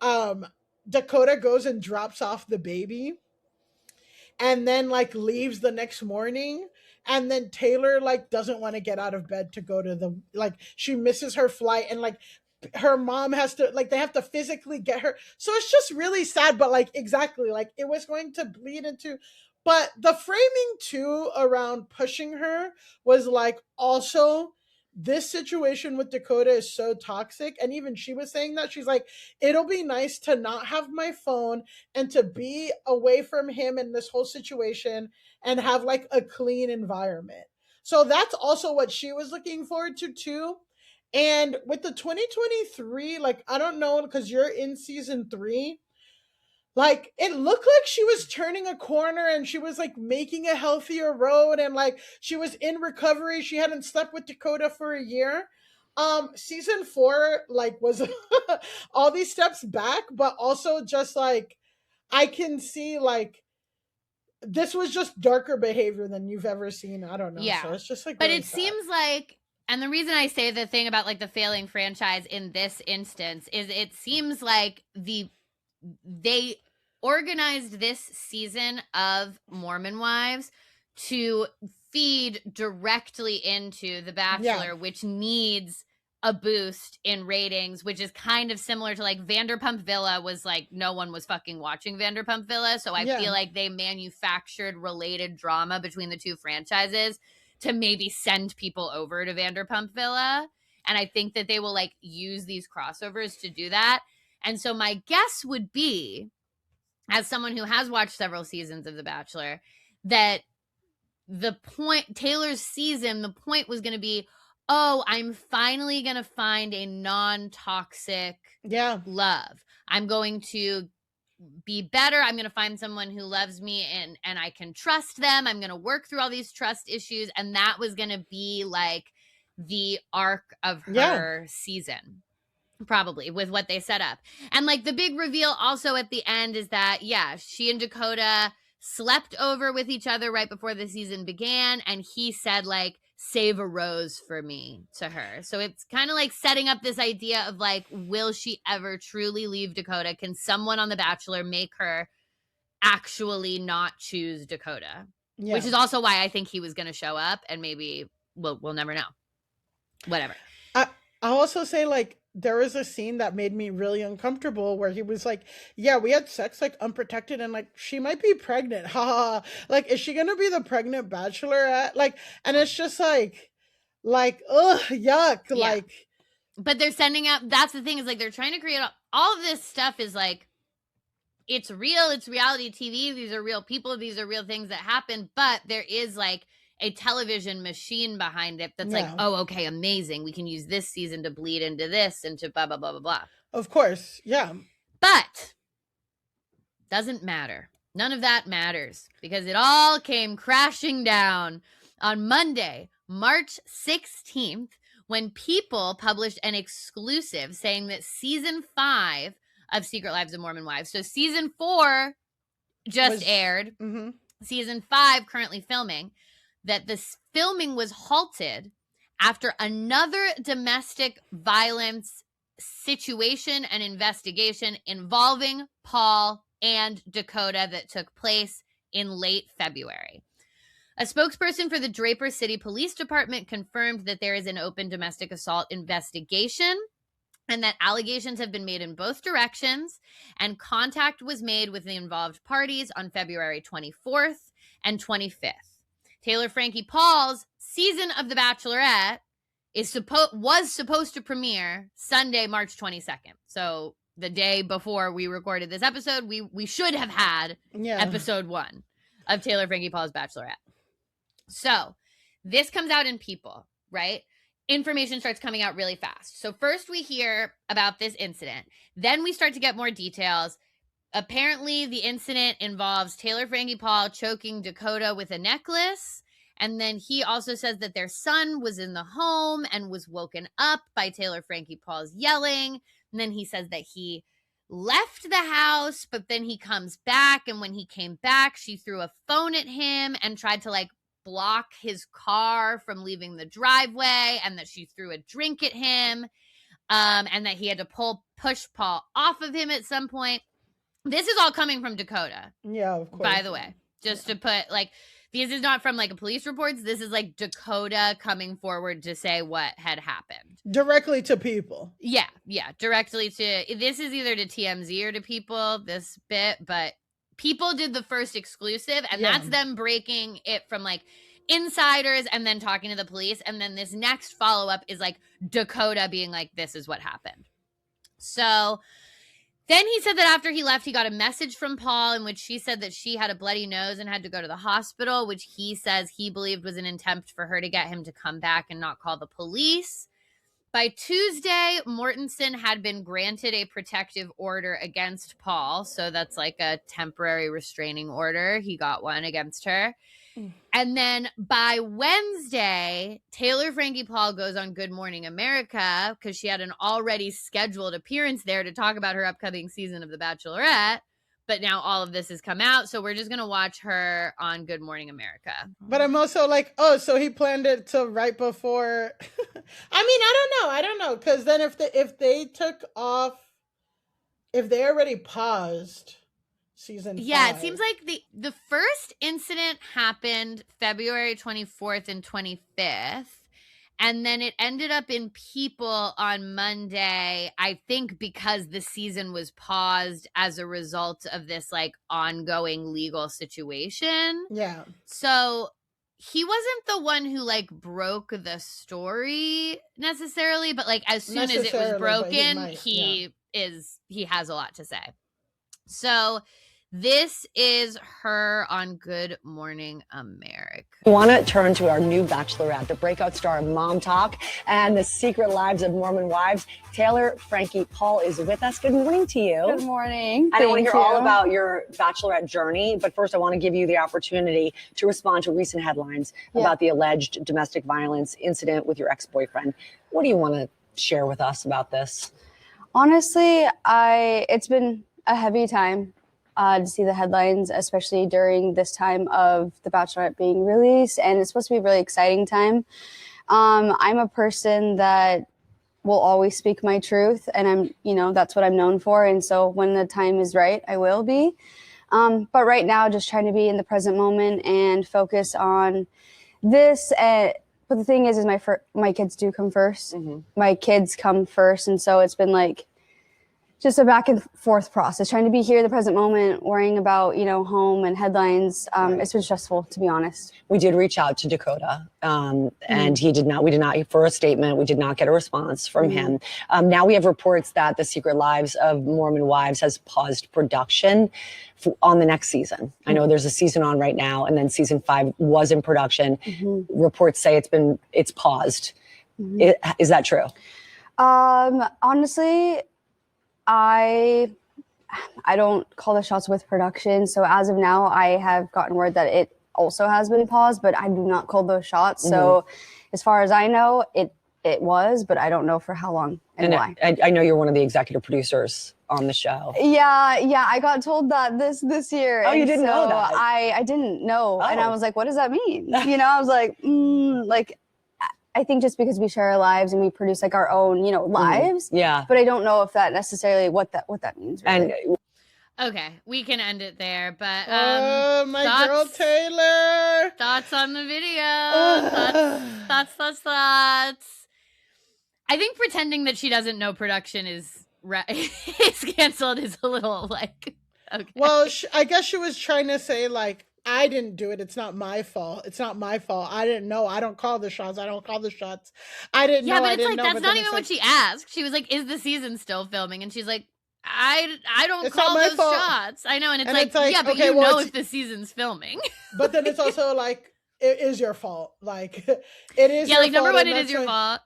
um Dakota goes and drops off the baby and then like leaves the next morning, and then Taylor like doesn't want to get out of bed to go to the, like, she misses her flight, and like her mom has to, like, they have to physically get her. So it's just really sad, but like exactly, like it was going to bleed into, but the framing too around pushing her was like, also this situation with Dakota is so toxic, and even she was saying that she's like, it'll be nice to not have my phone and to be away from him in this whole situation and have like a clean environment. So that's also what she was looking forward to too. And with the 2023, like, I don't know, because you're in season 3, like it looked like she was turning a corner and she was like making a healthier road, and like she was in recovery. She hadn't slept with Dakota for a year. Season 4 like was all these steps back, but also just like I can see like this was just darker behavior than you've ever seen. I don't know. Yeah. So it's just like But really it sad. seems like And the reason I say the thing about like the failing franchise in this instance is it seems like they organized this season of Mormon Wives to feed directly into The Bachelor, which needs a boost in ratings, which is kind of similar to like Vanderpump Villa was like, no one was fucking watching Vanderpump Villa. So I feel like they manufactured related drama between the two franchises to maybe send people over to Vanderpump Villa. And I think that they will like use these crossovers to do that. And so my guess would be, as someone who has watched several seasons of The Bachelor, that the point, Taylor's season, the point was going to be, oh, I'm finally going to find a non-toxic love. I'm going to be better. I'm going to find someone who loves me and I can trust them. I'm going to work through all these trust issues. And that was going to be like the arc of her season, probably, with what they set up. And like the big reveal also at the end is that, she and Dakota slept over with each other right before the season began. And he said like, save a rose for me to her. So it's kind of like setting up this idea of like, will she ever truly leave Dakota? Can someone on The Bachelor make her actually not choose Dakota? Which is also why I think he was going to show up, and maybe we'll never know. Whatever. I'll also say like, there was a scene that made me really uncomfortable where he was like, we had sex like unprotected and like she might be pregnant. Ha. Like, is she gonna be the pregnant bachelorette? Like, and it's just like ugh, yuck. Yeah. Like, but they're sending out, that's the thing, is like they're trying to create all of this stuff is like, it's real, it's reality TV, these are real people, these are real things that happen, but there is like a television machine behind it that's like, oh, okay, amazing. We can use this season to bleed into this and to blah, blah, blah, blah, blah. Of course, yeah. But doesn't matter. None of that matters because it all came crashing down on Monday, March 16th, when People published an exclusive saying that season 5 of Secret Lives of Mormon Wives, so season 4 just aired, season 5 currently filming, that this filming was halted after another domestic violence situation and investigation involving Paul and Dakota that took place in late February. A spokesperson for the Draper City Police Department confirmed that there is an open domestic assault investigation and that allegations have been made in both directions, and contact was made with the involved parties on February 24th and 25th. Taylor Frankie Paul's season of The Bachelorette was supposed to premiere Sunday, March 22nd. So the day before we recorded this episode, we should have had episode 1 of Taylor Frankie Paul's Bachelorette. So this comes out in People, right? Information starts coming out really fast. So first we hear about this incident. Then we start to get more details. Apparently, the incident involves Taylor Frankie Paul choking Dakota with a necklace. And then he also says that their son was in the home and was woken up by Taylor Frankie Paul's yelling. And then he says that he left the house, but then he comes back. And when he came back, she threw a phone at him and tried to like block his car from leaving the driveway, and that she threw a drink at him, and that he had to push Paul off of him at some point. This is all coming from Dakota. Yeah, of course. By the way, just to put like, this is not from like a police reports. This is like Dakota coming forward to say what had happened. Directly to People. Yeah. Directly to, this is either to TMZ or to People, this bit, but People did the first exclusive, and that's them breaking it from like insiders and then talking to the police. And then this next follow-up is like Dakota being like, this is what happened. So then he said that after he left, he got a message from Paul in which she said that she had a bloody nose and had to go to the hospital, which he says he believed was an attempt for her to get him to come back and not call the police. By Tuesday, Mortenson had been granted a protective order against Paul. So that's like a temporary restraining order. He got one against her. And then by Wednesday, Taylor Frankie Paul goes on Good Morning America because she had an already scheduled appearance there to talk about her upcoming season of The Bachelorette. but now all of this has come out, so we're just gonna watch her on Good Morning America. But I'm also like, oh, so he planned it to right before. I mean, I don't know, because then if they took off, if they already paused season 5. It seems like the first incident happened February 24th and 25th. And then it ended up in People on Monday, I think because the season was paused as a result of this like ongoing legal situation. Yeah. So he wasn't the one who like broke the story necessarily, but like as soon as it was broken, he has a lot to say. So this is her on Good Morning America. We want to turn to our new Bachelorette, the breakout star of Mom Talk and the secret lives of Mormon wives. Taylor Frankie Paul is with us. Good morning to you. Good morning. I want to hear all about your Bachelorette journey, but first I want to give you the opportunity to respond to recent headlines about the alleged domestic violence incident with your ex-boyfriend. What do you want to share with us about this? Honestly, it's been a heavy time to see the headlines, especially during this time of The Bachelorette being released, and it's supposed to be a really exciting time. I'm a person that will always speak my truth, and that's what I'm known for, and so when the time is right, I will be. But right now, just trying to be in the present moment and focus on this. But the thing is my kids do come first. Mm-hmm. My kids come first, and so it's been like just a back and forth process, trying to be here in the present moment, worrying about, home and headlines. It's been stressful, to be honest. We did reach out to Dakota, and we did not, for a statement, we did not get a response from him. Now we have reports that The Secret Lives of Mormon Wives has paused production on the next season. I know there's a season on right now, and then season 5 was in production. Reports say it's paused. Is that true? Honestly, I don't call the shots with production. So as of now, I have gotten word that it also has been paused, but I do not call those shots. So as far as I know, it was, but I don't know for how long and why. I know you're one of the executive producers on the show. Yeah. I got told that this year. Oh, you didn't know that? I didn't know. Oh. And I was like, what does that mean? I was like, I think just because we share our lives and we produce like our own, lives. Yeah. But I don't know if that necessarily what that means. Really. And okay, we can end it there. But my girl Taylor. Thoughts on the video. Thoughts. I think pretending that she doesn't know production is canceled is a little like okay. Well, I guess she was trying to say like, I didn't do it. It's not my fault. I didn't know. I don't call the shots. I didn't know. Yeah, but it's like that's not even what she asked. She was like, "Is the season still filming?" And she's like, "I don't call those shots." I know, and it's like, yeah, but okay, you know if the season's filming. But then it's also like, it is your fault. Like, it is. Yeah, like number one, it is your fault.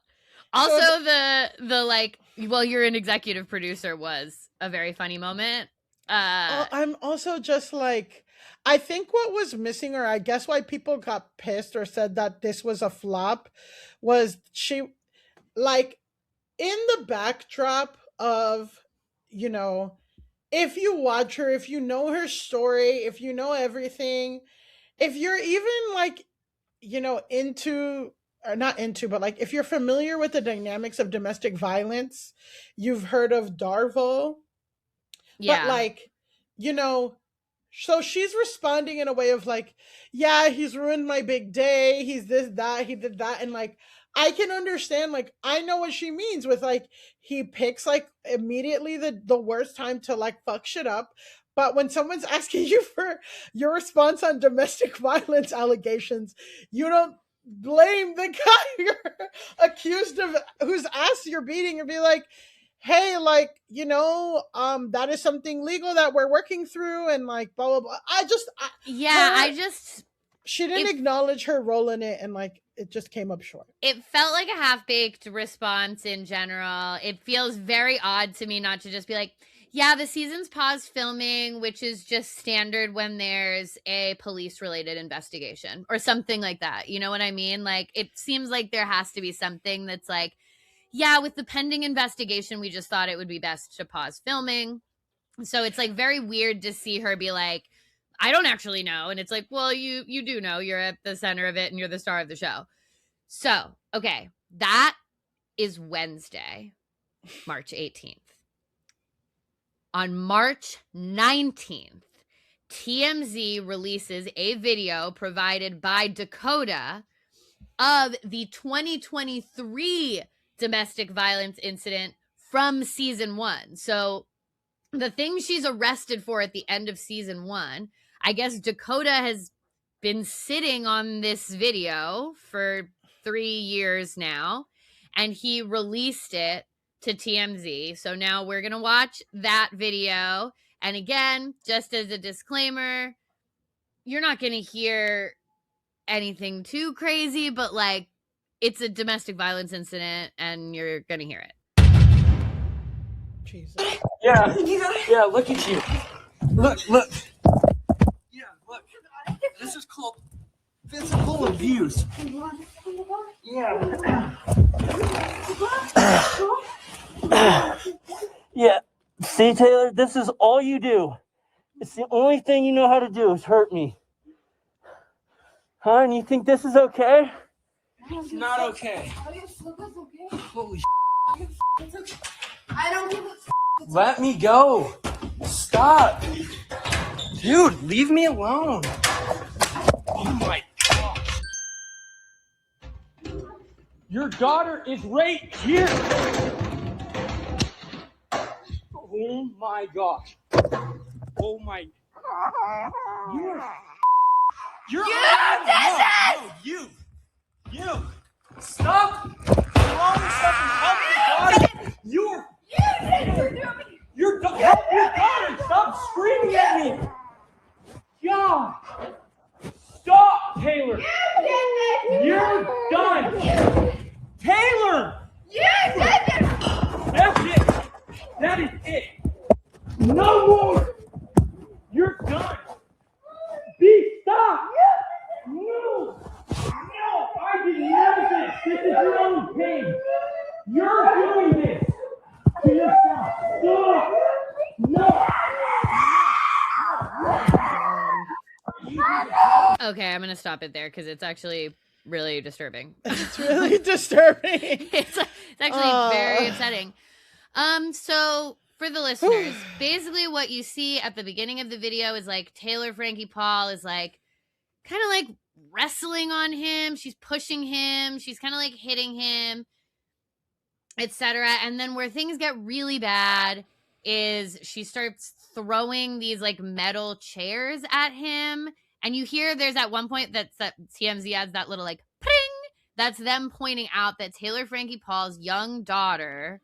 Also, the like, well, you're an executive producer was a very funny moment. I'm also just like. I think what was missing, or I guess why people got pissed or said that this was a flop, was she, like, in the backdrop of, if you watch her, if you know her story, if you know everything, if you're even, like, into, or not into, but, like, if you're familiar with the dynamics of domestic violence, you've heard of Darvo. Yeah. But, like, so she's responding in a way of like, yeah, he's ruined my big day. He's this, that, he did that. And like, I can understand, like, I know what she means with like, he picks like immediately the worst time to like fuck shit up. But when someone's asking you for your response on domestic violence allegations, you don't blame the guy you're accused of, whose ass you're beating, and be like, hey, like, that is something legal that we're working through, and like, blah, blah, blah. She didn't acknowledge her role in it, and like, it just came up short. It felt like a half-baked response in general. It feels very odd to me not to just be like, yeah, the season's paused filming, which is just standard when there's a police-related investigation or something like that. You know what I mean? Like, it seems like there has to be something that's like, yeah, with the pending investigation, we just thought it would be best to pause filming. So it's like very weird to see her be like, I don't actually know. And it's like, well, you do know. You're at the center of it and you're the star of the show. So, okay, that is Wednesday, March 18th. On March 19th, TMZ releases a video provided by Dakota of the 2023 domestic violence incident from season 1. So the thing she's arrested for at the end of season 1, I guess Dakota has been sitting on this video for 3 years now, and he released it to TMZ. So now we're going to watch that video. And again, just as a disclaimer, you're not going to hear anything too crazy, but like, it's a domestic violence incident and you're going to hear it. Jesus. Yeah, look at you. Look. Yeah, look. This is called physical abuse. Yeah. Yeah. See, Taylor, this is all you do. It's the only thing you know how to do is hurt me. Huh? And you think this is okay? It's not okay. Holy I don't give a Let me go. Stop. Dude, leave me alone. Oh my gosh. Your daughter is right here. Oh my gosh. Oh my. You're you. Stop throwing stuff and help your daughter. Help your daughter. Stop screaming at me. God. Stop, Taylor. You're done. Taylor. That's it. That is it. No more. You're done. Stop. No. I did none of this. This is your own pain. You're doing this to yourself. Stop. No. Okay, I'm going to stop it there because it's actually really disturbing. It's really disturbing. It's actually very upsetting. So for the listeners, basically what you see at the beginning of the video is like Taylor Frankie Paul is like kind of like wrestling on him. She's pushing him. She's kind of like hitting him, etc. And then where things get really bad is she starts throwing these like metal chairs at him. And you hear there's at one point that TMZ adds that little like ping. That's them pointing out that Taylor Frankie Paul's young daughter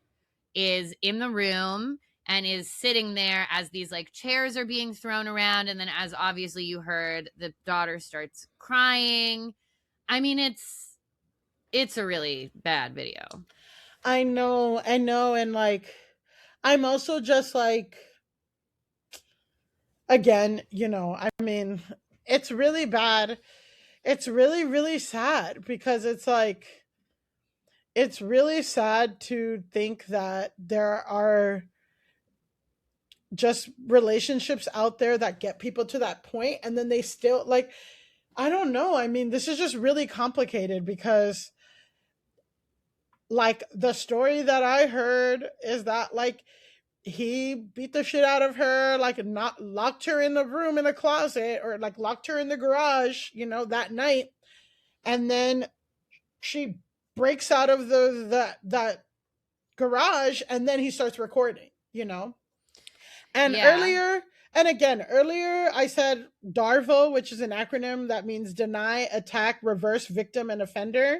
is in the room and is sitting there as these like chairs are being thrown around. And then as obviously you heard, the daughter starts crying. I mean, it's a really bad video. I know. And like, I'm also just like, again, I mean, it's really bad. It's really, really sad because it's like, it's really sad to think that there are just relationships out there that get people to that point and then they still like, I don't know. I mean, this is just really complicated because like the story that I heard is that like he beat the shit out of her, like not locked her in the room in a closet or like locked her in the garage, that night. And then she breaks out of that garage and then he starts recording, And earlier I said DARVO, which is an acronym that means deny, attack, reverse, victim, and offender.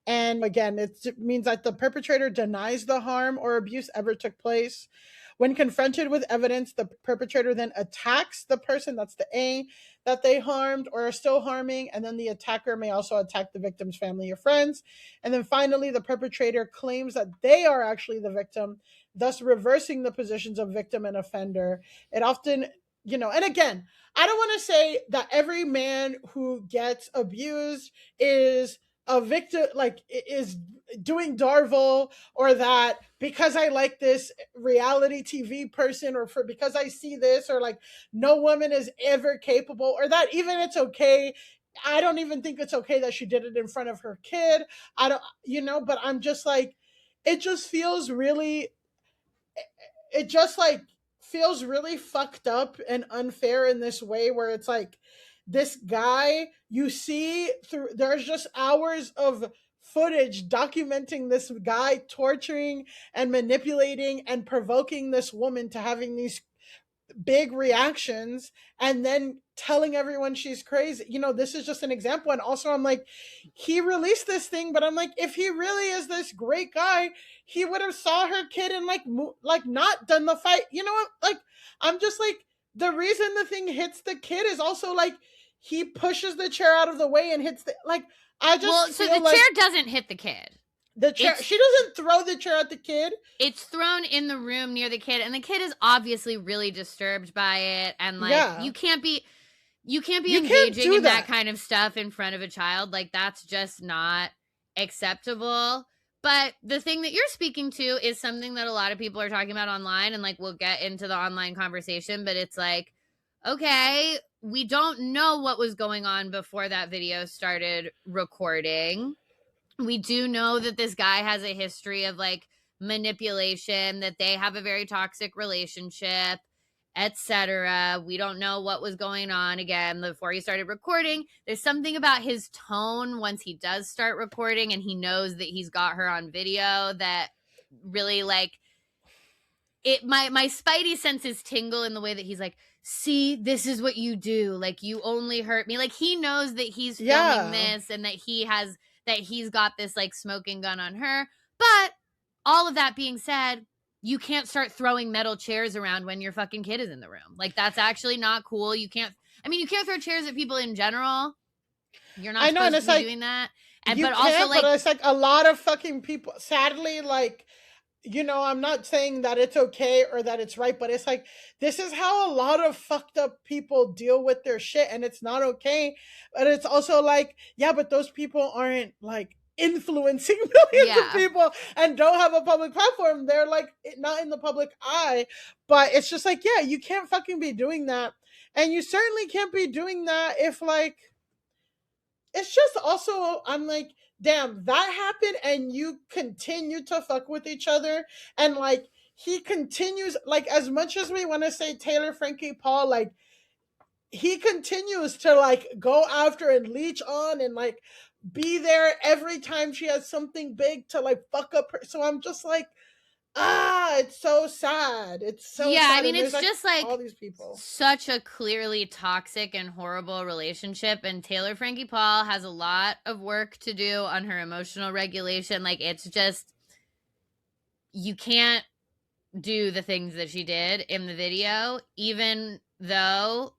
And again, it means that the perpetrator denies the harm or abuse ever took place. When confronted with evidence, the perpetrator then attacks the person, that's the A, that they harmed or are still harming. And then the attacker may also attack the victim's family or friends. And then finally, the perpetrator claims that they are actually the victim, thus reversing the positions of victim and offender. It often, and again, I don't want to say that every man who gets abused is a victim like is doing Darvel, or that because I like this reality TV person, or for because I see this, or like no woman is ever capable, or that even it's okay. I don't even think it's okay that she did it in front of her kid. I don't, but I'm just like, it just feels really, it just like feels really fucked up and unfair in this way where it's like this guy you see through, there's just hours of footage documenting this guy torturing and manipulating and provoking this woman to having these big reactions, and then telling everyone she's crazy. This is just an example. And also I'm like, he released this thing, but I'm like, if he really is this great guy, he would have saw her kid and like not done the fight. Like, I'm just like, the reason the thing hits the kid is also like he pushes the chair out of the way and hits the, like, I just so feel the like chair doesn't hit the kid. the chair, she doesn't throw the chair at the kid. It's thrown in the room near the kid, and the kid is obviously really disturbed by it. And like, Yeah. you can't be can't engaging do in that that. kind of stuff in front of a child. Like, that's just not acceptable. But the thing that you're speaking to is something that a lot of people are talking about online, and like, we'll get into the online conversation, but it's like, okay, we don't know what was going on before that video started recording. We do know that this guy has a history of like manipulation, that they have a very toxic relationship, etc. We don't know what was going on again before he started recording. There's something about his tone once he does start recording and he knows that he's got her on video that really like it. My spidey senses tingle in the way that he's like, see, this is what you do. Like, you only hurt me. Like, he knows that he's filming this and that he's got this like smoking gun on her. But all of that being said, you can't start throwing metal chairs around when your fucking kid is in the room. Like, that's actually not cool. You can't throw chairs at people in general. You're not supposed to be doing that. And but also like, but it's like a lot of fucking people, sadly, like, I'm not saying that it's okay or that it's right, but it's like, this is how a lot of fucked up people deal with their shit, and it's not okay. But it's also like, yeah, but those people aren't like influencing millions of people and don't have a public platform. They're like not in the public eye, but it's just like, yeah, you can't fucking be doing that. And you certainly can't be doing that if like, it's just also, I'm like, damn, that happened and you continue to fuck with each other. And like, he continues, like, as much as we want to say Taylor Frankie Paul, like, he continues to like go after and leech on and like be there every time she has something big to like fuck up her. So I'm just like, it's so sad. It's so sad. I mean, it's just like all these people. Such a clearly toxic and horrible relationship, and Taylor Frankie Paul has a lot of work to do on her emotional regulation. Like, it's just, you can't do the things that she did in the video, even though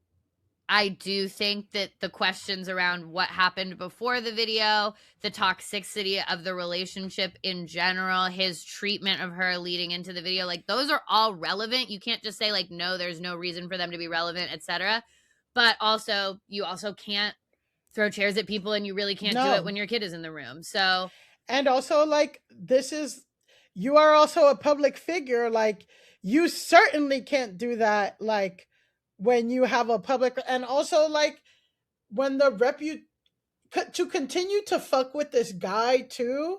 I do think that the questions around what happened before the video, the toxicity of the relationship in general, his treatment of her leading into the video, like, those are all relevant. You can't just say like, no, there's no reason for them to be relevant, etc. But also, you also can't throw chairs at people, and you really can't do it when your kid is in the room. So, and also like, you are also a public figure. Like, you certainly can't do that. Like, when you have a public, and also like when the to continue to fuck with this guy too,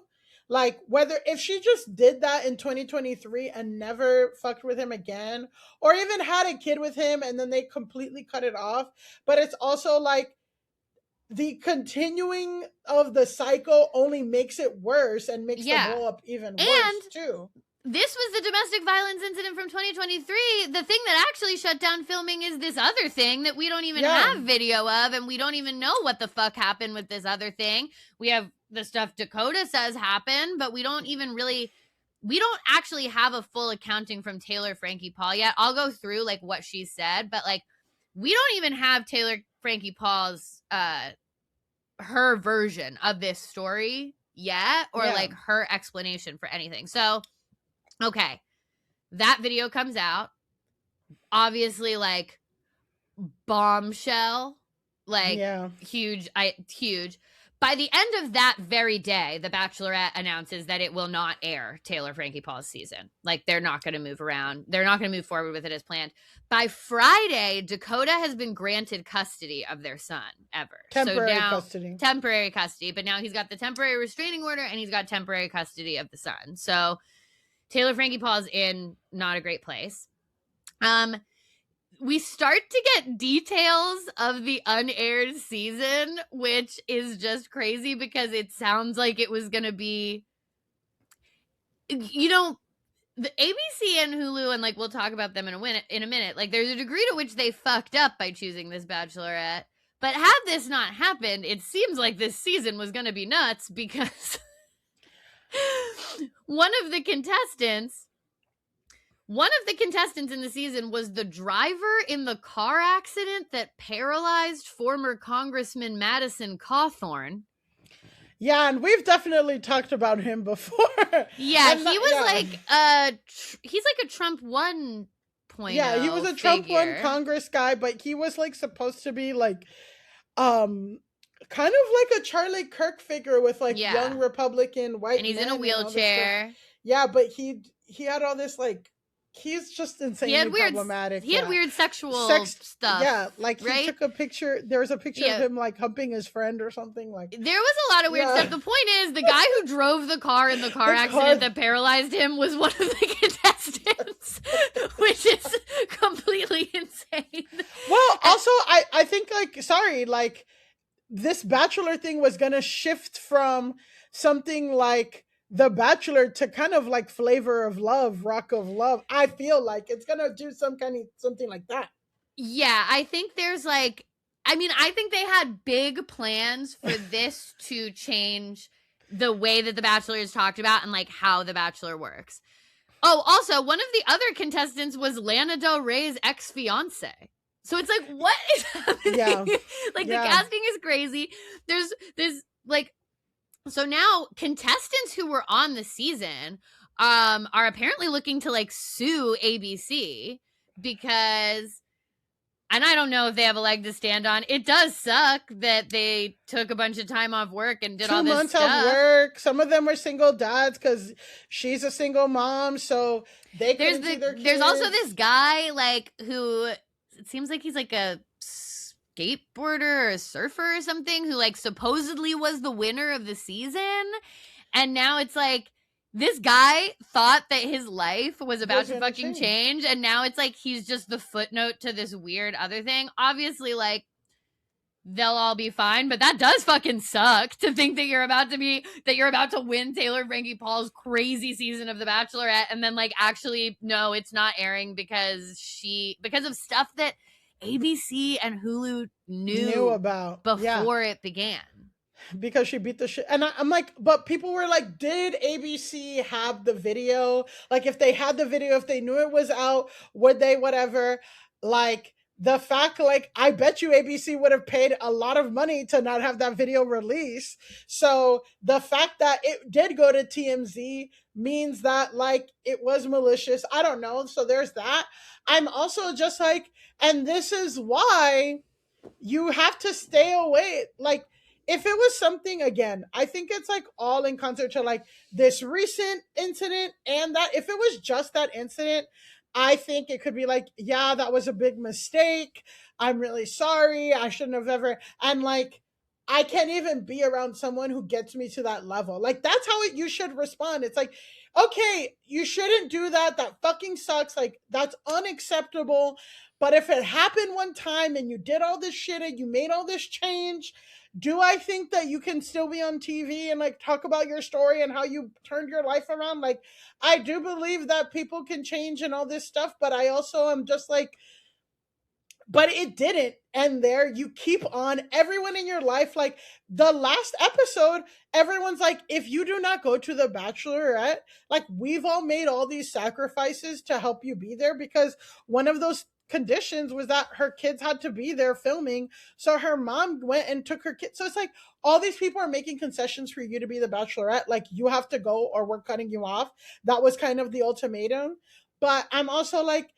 like, whether if she just did that in 2023 and never fucked with him again, or even had a kid with him and then they completely cut it off, but it's also like the continuing of the cycle only makes it worse and makes the blow up even worse too. This was the domestic violence incident from 2023. The thing that actually shut down filming is this other thing that we don't even have video of, and we don't even know what the fuck happened with this other thing. We have the stuff Dakota says happened, but we don't actually have a full accounting from Taylor Frankie Paul yet. I'll go through like what she said, but like, we don't even have Taylor Frankie Paul's her version of this story yet, or like her explanation for anything. So, okay, that video comes out, obviously like huge. By by the end of that very day, The Bachelorette announces that it will not air Taylor Frankie Paul's season. Like, they're not going to move around. They're not going to move forward with it as planned. By Friday, Dakota has been granted custody of their son ever. Temporary custody. But now he's got the temporary restraining order and he's got temporary custody of the son. So Taylor Frankie Paul's in not a great place. We start to get details of the unaired season, which is just crazy because it sounds like it was going to be, you know, the ABC and Hulu, and like we'll talk about them in a minute. Like, there's a degree to which they fucked up by choosing this Bachelorette. But had this not happened, it seems like this season was going to be nuts because one of the contestants in the season was the driver in the car accident that paralyzed former Congressman Madison Cawthorn. Yeah, and we've definitely talked about him before. Yeah, he was he's like a Trump 1.0. Yeah, he was a Trump 1 Congress guy, but he was like supposed to be like kind of like a Charlie Kirk figure with like young Republican white, and he's in a wheelchair. Yeah, but he had all this like, he's just insanely problematic. He had weird sexual stuff. Yeah, like he right? took a picture. There was a picture of him like humping his friend or something. Like, there was a lot of weird stuff. The point is, the guy who drove the car in the car accident that paralyzed him was one of the contestants, which is completely insane. Well, also, I think like this Bachelor thing was gonna shift from something like The Bachelor to kind of like Flavor of Love, Rock of Love. I feel like it's gonna do something like that. Yeah, I think there's like, I mean, I think they had big plans for this to change the way that The Bachelor is talked about and like how The Bachelor works. Oh, also, one of the other contestants was Lana Del Rey's ex-fiance. So it's like, what is happening? Yeah. The casting is crazy. There's like, so now contestants who were on the season are apparently looking to like sue ABC because, and I don't know if they have a leg to stand on. It does suck that they took a bunch of time off work and did all this 2 months stuff. off work. Some of them were single dads because she's a single mom, so they couldn't see their kids. There's also this guy like who, it seems like he's like a skateboarder or a surfer or something who like supposedly was the winner of the season, and now it's like this guy thought that his life was about to fucking change, and now it's like he's just the footnote to this weird other thing. Obviously, like, they'll all be fine, but that does fucking suck to think that you're about to win Taylor Frankie Paul's crazy season of The Bachelorette, and then like actually no, it's not airing because of stuff that ABC and Hulu knew about before it began. Because she beat the shit. And I'm like, but people were like, did ABC have the video? Like, if they had the video, if they knew it was out, would they, whatever? Like, the fact, like, I bet you ABC would have paid a lot of money to not have that video released. So the fact that it did go to TMZ means that, like, it was malicious. I don't know. So there's that. I'm also just like, and this is why you have to stay away. Like, if it was something, again, I think it's like all in concert to like this recent incident, and that if it was just that incident, I think it could be like, yeah, that was a big mistake. I'm really sorry. I shouldn't have ever. And like, I can't even be around someone who gets me to that level. Like, that's how you should respond. It's like, okay, you shouldn't do that. That fucking sucks. Like, that's unacceptable. But if it happened one time and you did all this shit and you made all this change, do I think that you can still be on TV and like talk about your story and how you turned your life around? Like, I do believe that people can change and all this stuff, but I also am just like, but it didn't end there. You keep on. Everyone in your life, like the last episode, everyone's like, if you do not go to the Bachelorette, like we've all made all these sacrifices to help you be there, because one of those conditions was that her kids had to be there filming, so her mom went and took her kids. So it's like all these people are making concessions for you to be the Bachelorette, like you have to go or we're cutting you off. That was kind of the ultimatum. But I'm also like,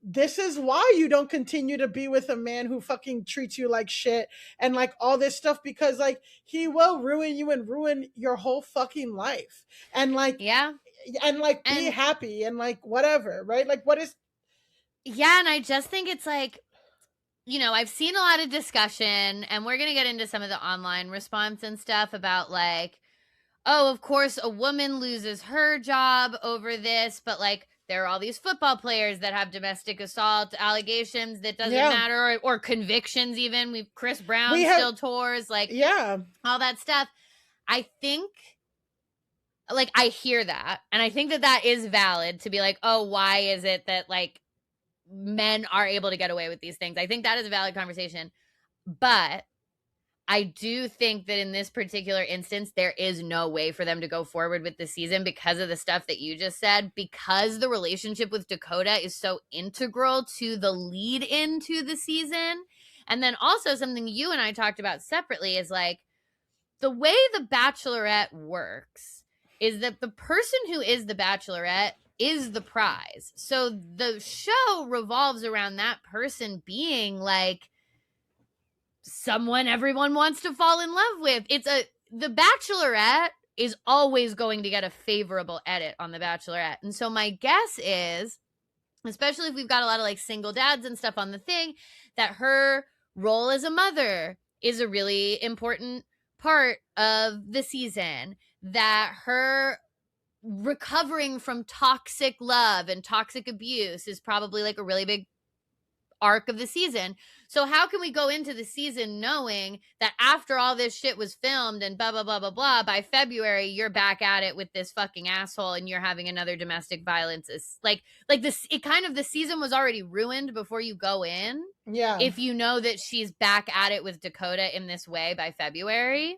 this is why you don't continue to be with a man who fucking treats you like shit and like all this stuff, because like he will ruin you and ruin your whole fucking life. And like, Yeah. and like be And- happy and like whatever, right? Like what is Yeah, and I just think it's like, you know, I've seen a lot of discussion, and we're going to get into some of the online response and stuff about like, oh, of course, a woman loses her job over this, but like there are all these football players that have domestic assault allegations that doesn't matter, or convictions even. Chris Brown still tours, like all that stuff. I think, like, I hear that, and I think that that is valid to be like, oh, why is it that like men are able to get away with these things? I think that is a valid conversation, but I do think that in this particular instance, there is no way for them to go forward with the season because of the stuff that you just said, because the relationship with Dakota is so integral to the lead into the season. And then also something you and I talked about separately is like, the way the Bachelorette works is that the person who is the Bachelorette is the prize. So the show revolves around that person being like someone everyone wants to fall in love with. The Bachelorette is always going to get a favorable edit on the Bachelorette. And so my guess is, especially if we've got a lot of like single dads and stuff on the thing, that her role as a mother is a really important part of the season, that her recovering from toxic love and toxic abuse is probably like a really big arc of the season. So how can we go into the season knowing that after all this shit was filmed and blah blah blah blah blah, by February you're back at it with this fucking asshole and you're having another domestic violence? Is like this, it kind of, the season was already ruined before you go in. Yeah. If you know that she's back at it with Dakota in this way by February.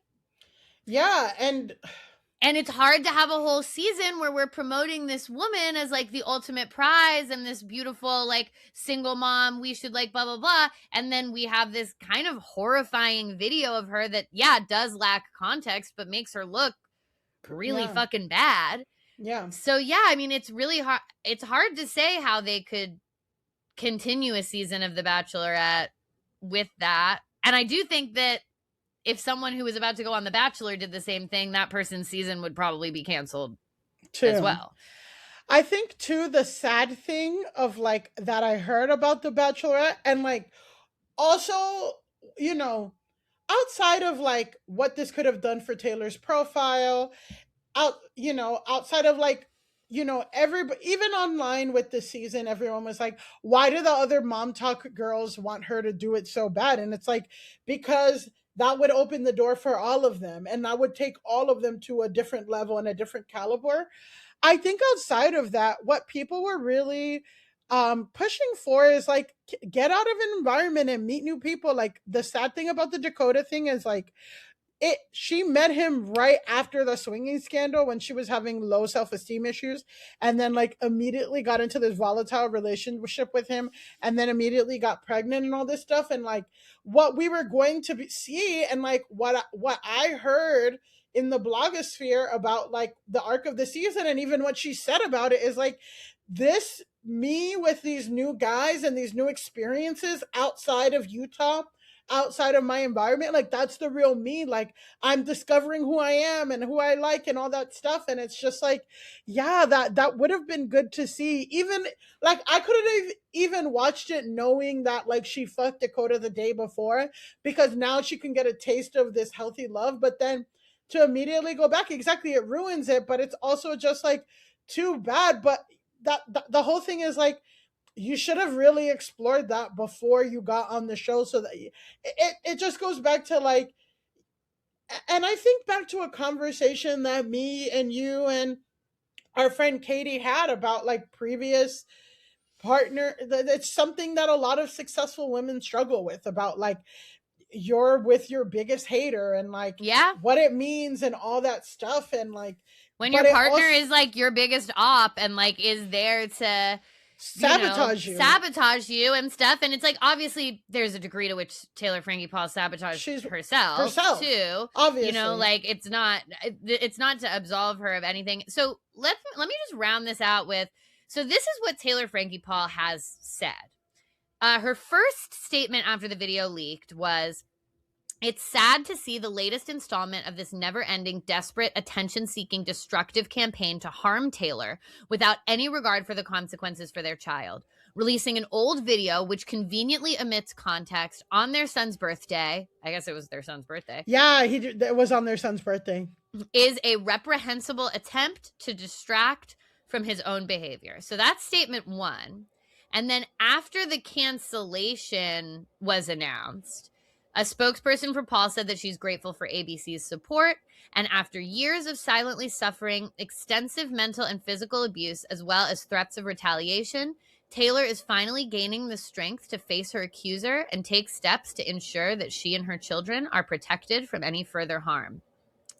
Yeah, and it's hard to have a whole season where we're promoting this woman as like the ultimate prize and this beautiful like single mom, we should like blah blah blah, and then we have this kind of horrifying video of her that does lack context but makes her look really fucking bad. Yeah. So yeah, I mean, it's really hard. It's hard to say how they could continue a season of The Bachelorette with that. And I do think that if someone who was about to go on The Bachelor did the same thing, that person's season would probably be canceled as well. I think too, the sad thing of like that I heard about The Bachelorette, and like also, you know, outside of like what this could have done for Taylor's profile, outside of like, you know, everybody, even online with this season, everyone was like, why do the other mom talk girls want her to do it so bad? And it's like, because that would open the door for all of them, and that would take all of them to a different level and a different caliber. I think outside of that, what people were really pushing for is like, get out of an environment and meet new people. Like, the sad thing about the Dakota thing is like, she met him right after the swinging scandal when she was having low self-esteem issues, and then like immediately got into this volatile relationship with him, and then immediately got pregnant and all this stuff. And like what we were going to see, and like what I heard in the blogosphere about like the arc of the season, and even what she said about it, is like, this me with these new guys and these new experiences outside of Utah, outside of my environment, like that's the real me. Like, I'm discovering who I am and who I like and all that stuff. And it's just like, yeah, that would have been good to see. Even like, I couldn't have even watched it knowing that like she fucked Dakota the day before, because now she can get a taste of this healthy love. But then to immediately go back, exactly, it ruins it. But it's also just like too bad. But the whole thing is like, you should have really explored that before you got on the show, so that it just goes back to like, and I think back to a conversation that me and you and our friend Katie had about like previous partner. It's something that a lot of successful women struggle with, about like, you're with your biggest hater and like what it means and all that stuff. And like, when your partner is like your biggest op and like is there to sabotage you and stuff. And it's like, obviously there's a degree to which Taylor Frankie Paul sabotaged herself too, obviously, you know, like it's not to absolve her of anything. So let me just round this out with, So this is what Taylor Frankie Paul has said. Her first statement after the video leaked was, "It's sad to see the latest installment of this never-ending, desperate, attention-seeking, destructive campaign to harm Taylor without any regard for the consequences for their child. Releasing an old video which conveniently omits context on their son's birthday," I guess it was their son's birthday. Yeah, it was on their son's birthday. "Is a reprehensible attempt to distract from his own behavior." So that's statement one. And then after the cancellation was announced, a spokesperson for Paul said that she's grateful for ABC's support. And after years of silently suffering extensive mental and physical abuse, as well as threats of retaliation, Taylor is finally gaining the strength to face her accuser and take steps to ensure that she and her children are protected from any further harm.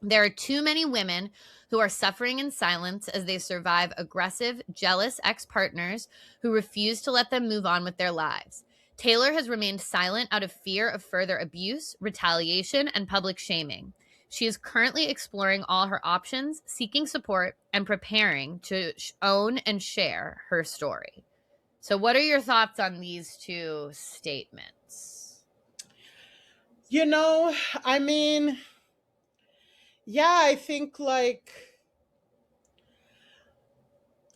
"There are too many women who are suffering in silence as they survive aggressive, jealous ex-partners who refuse to let them move on with their lives. Taylor has remained silent out of fear of further abuse, retaliation, and public shaming. She is currently exploring all her options, seeking support, and preparing to own and share her story." So what are your thoughts on these two statements? You know, I mean, yeah, I think like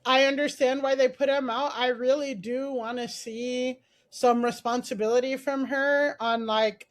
I understand why they put him out. I really do want to see some responsibility from her on like,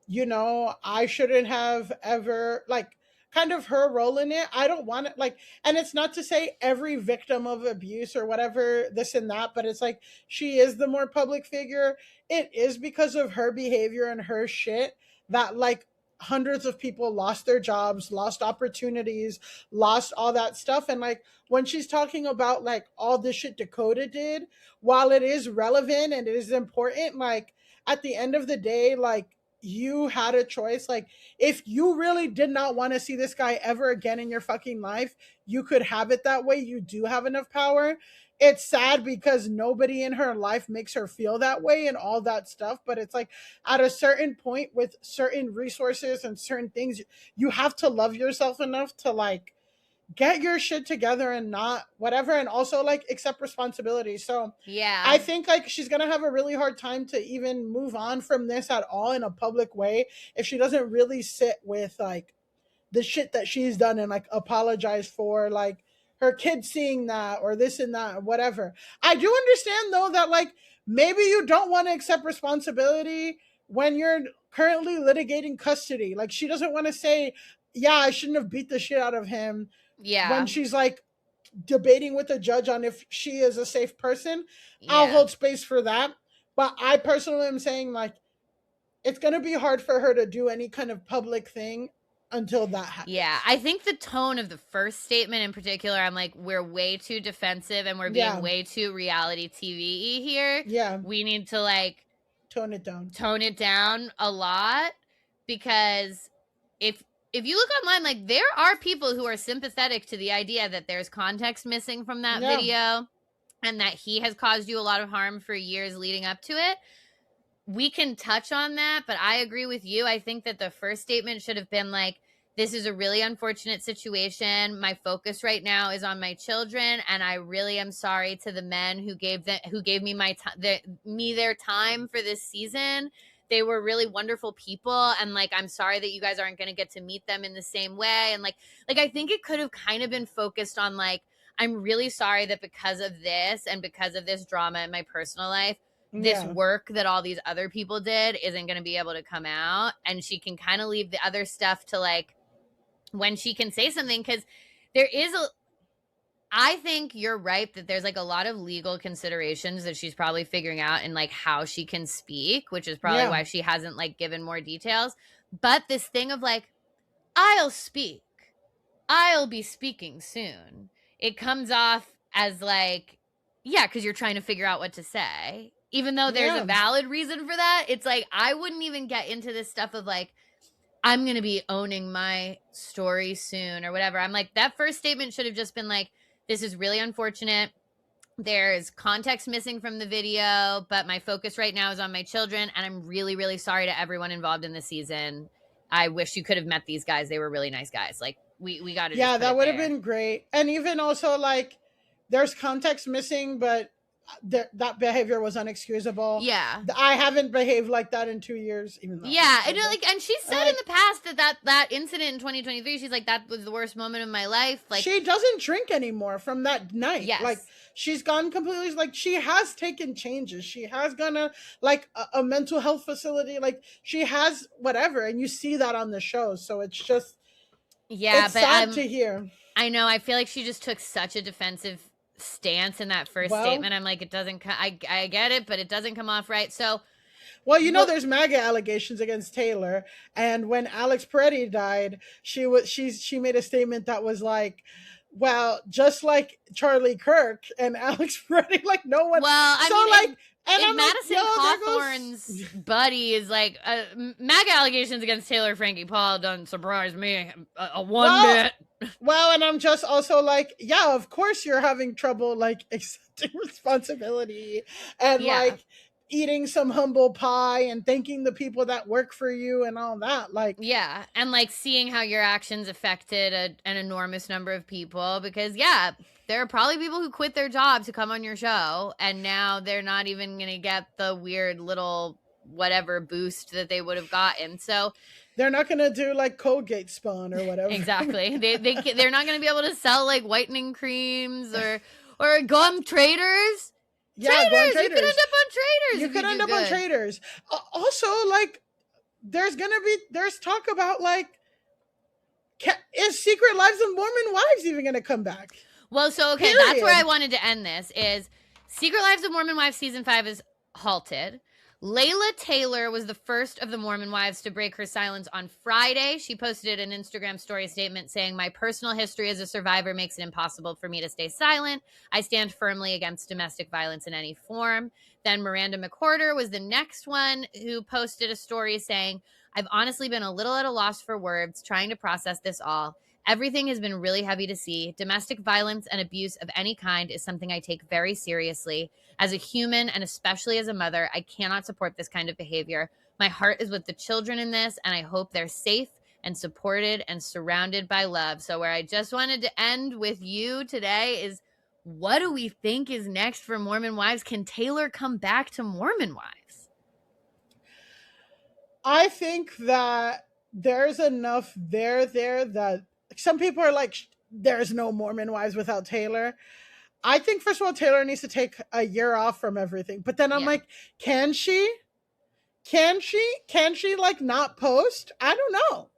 you know, I shouldn't have ever like kind of her role in it. I don't want it like, and it's not to say every victim of abuse or whatever, this and that, but it's like she is the more public figure. It is because of her behavior and her shit that like hundreds of people lost their jobs, lost opportunities, lost all that stuff. And like when she's talking about like all the shit Dakota did, while it is relevant and it is important, like at the end of the day, like you had a choice. Like if you really did not want to see this guy ever again in your fucking life, you could have it that way. You do have enough power. It's sad because nobody in her life makes her feel that way and all that stuff. But it's like at a certain point with certain resources and certain things, you have to love yourself enough to like get your shit together and not whatever, and also like accept responsibility. So Yeah. I think like she's gonna have a really hard time to even move on from this at all in a public way if she doesn't really sit with like the shit that she's done and like apologize for like her kids seeing that or this and that or whatever. I do understand though that like maybe you don't want to accept responsibility when you're currently litigating custody. Like she doesn't want to say, yeah, I shouldn't have beat the shit out of him Yeah. when she's like debating with the judge on if she is a safe person. I'll Yeah. hold space for that. But I personally am saying like it's going to be hard for her to do any kind of public thing until that happens. Yeah, I think the tone of the first statement in particular, I'm like, we're way too defensive and we're being Yeah. way too reality TV here. Yeah, We need to like tone it down. tone it down a lot, because if you look online, like there are people who are sympathetic to the idea that there's context missing from that Yeah. video and that he has caused you a lot of harm for years leading up to it. We can touch on that, but I agree with you. I think that the first statement should have been like, this is a really unfortunate situation. My focus right now is on my children, and I really am sorry to the men who gave me their time for this season. They were really wonderful people, and like I'm sorry that you guys aren't going to get to meet them in the same way. And like I think it could have kind of been focused on like, I'm really sorry that because of this and because of this drama in my personal life, this Yeah. work that all these other people did isn't going to be able to come out, and she can kind of leave the other stuff to like when she can say something, because there is I think you're right that there's like a lot of legal considerations that she's probably figuring out in like how she can speak, which is probably Yeah. why she hasn't like given more details. But this thing of like, I'll speak, I'll be speaking soon, it comes off as like, yeah, because you're trying to figure out what to say, even though there's Yeah. a valid reason for that. It's like I wouldn't even get into this stuff of like, I'm going to be owning my story soon or whatever. I'm like, that first statement should have just been like, this is really unfortunate. There's context missing from the video, but my focus right now is on my children, and I'm really, really sorry to everyone involved in the season. I wish you could have met these guys. They were really nice guys. Like we got to. Yeah, that would have been great. And even also like there's context missing, but that behavior was unexcusable. Yeah. I haven't behaved like that in 2 years, even though. Yeah, and she said in the past that incident in 2023, she's like, that was the worst moment of my life. Like, she doesn't drink anymore from that night. Yes. Like, she's gone completely, like, she has taken changes. She has gone to, like, a mental health facility. Like, she has whatever, and you see that on the show. So it's just, yeah, it's but sad to hear. I know. I feel like she just took such a defensive stance in that first statement. I'm like, it doesn't. I get it, but it doesn't come off right. So, well, there's MAGA allegations against Taylor, and when Alex Peretti died, she made a statement that was like, well, just like Charlie Kirk and Alex Peretti, like no one. Well, I so mean, like. And I'm Madison like, Cawthorn's buddy is like, MAGA allegations against Taylor Frankie Paul doesn't surprise me a bit. Well, and I'm just also like, yeah, of course you're having trouble like accepting responsibility and like eating some humble pie and thanking the people that work for you and all that. Like, yeah, and like seeing how your actions affected an enormous number of people, because there are probably people who quit their job to come on your show, and now they're not even going to get the weird little whatever boost that they would have gotten. So they're not going to do like Colgate Spawn or whatever. Exactly. They're not going to be able to sell like whitening creams or gum traders. Yeah, Traders. Traders. You could end up on Traders. You could end up on Traders. Also, like, there's talk about like, is Secret Lives of Mormon Wives even going to come back? Well, so, okay, that's where I wanted to end this, is Secret Lives of Mormon Wives Season 5 is halted. Layla Taylor was the first of the Mormon wives to break her silence on Friday. She posted an Instagram story statement saying, "My personal history as a survivor makes it impossible for me to stay silent. I stand firmly against domestic violence in any form." Then Miranda McWhorter was the next one who posted a story saying, "I've honestly been a little at a loss for words, trying to process this all. Everything has been really heavy to see. Domestic violence and abuse of any kind is something I take very seriously. As a human, and especially as a mother, I cannot support this kind of behavior. My heart is with the children in this, and I hope they're safe and supported and surrounded by love." So where I just wanted to end with you today is, what do we think is next for Mormon Wives? Can Taylor come back to Mormon Wives? I think that there's enough there that some people are like, there's no Mormon Wives without Taylor. I think, first of all, Taylor needs to take a year off from everything. But then I'm like, can she like not post? I don't know.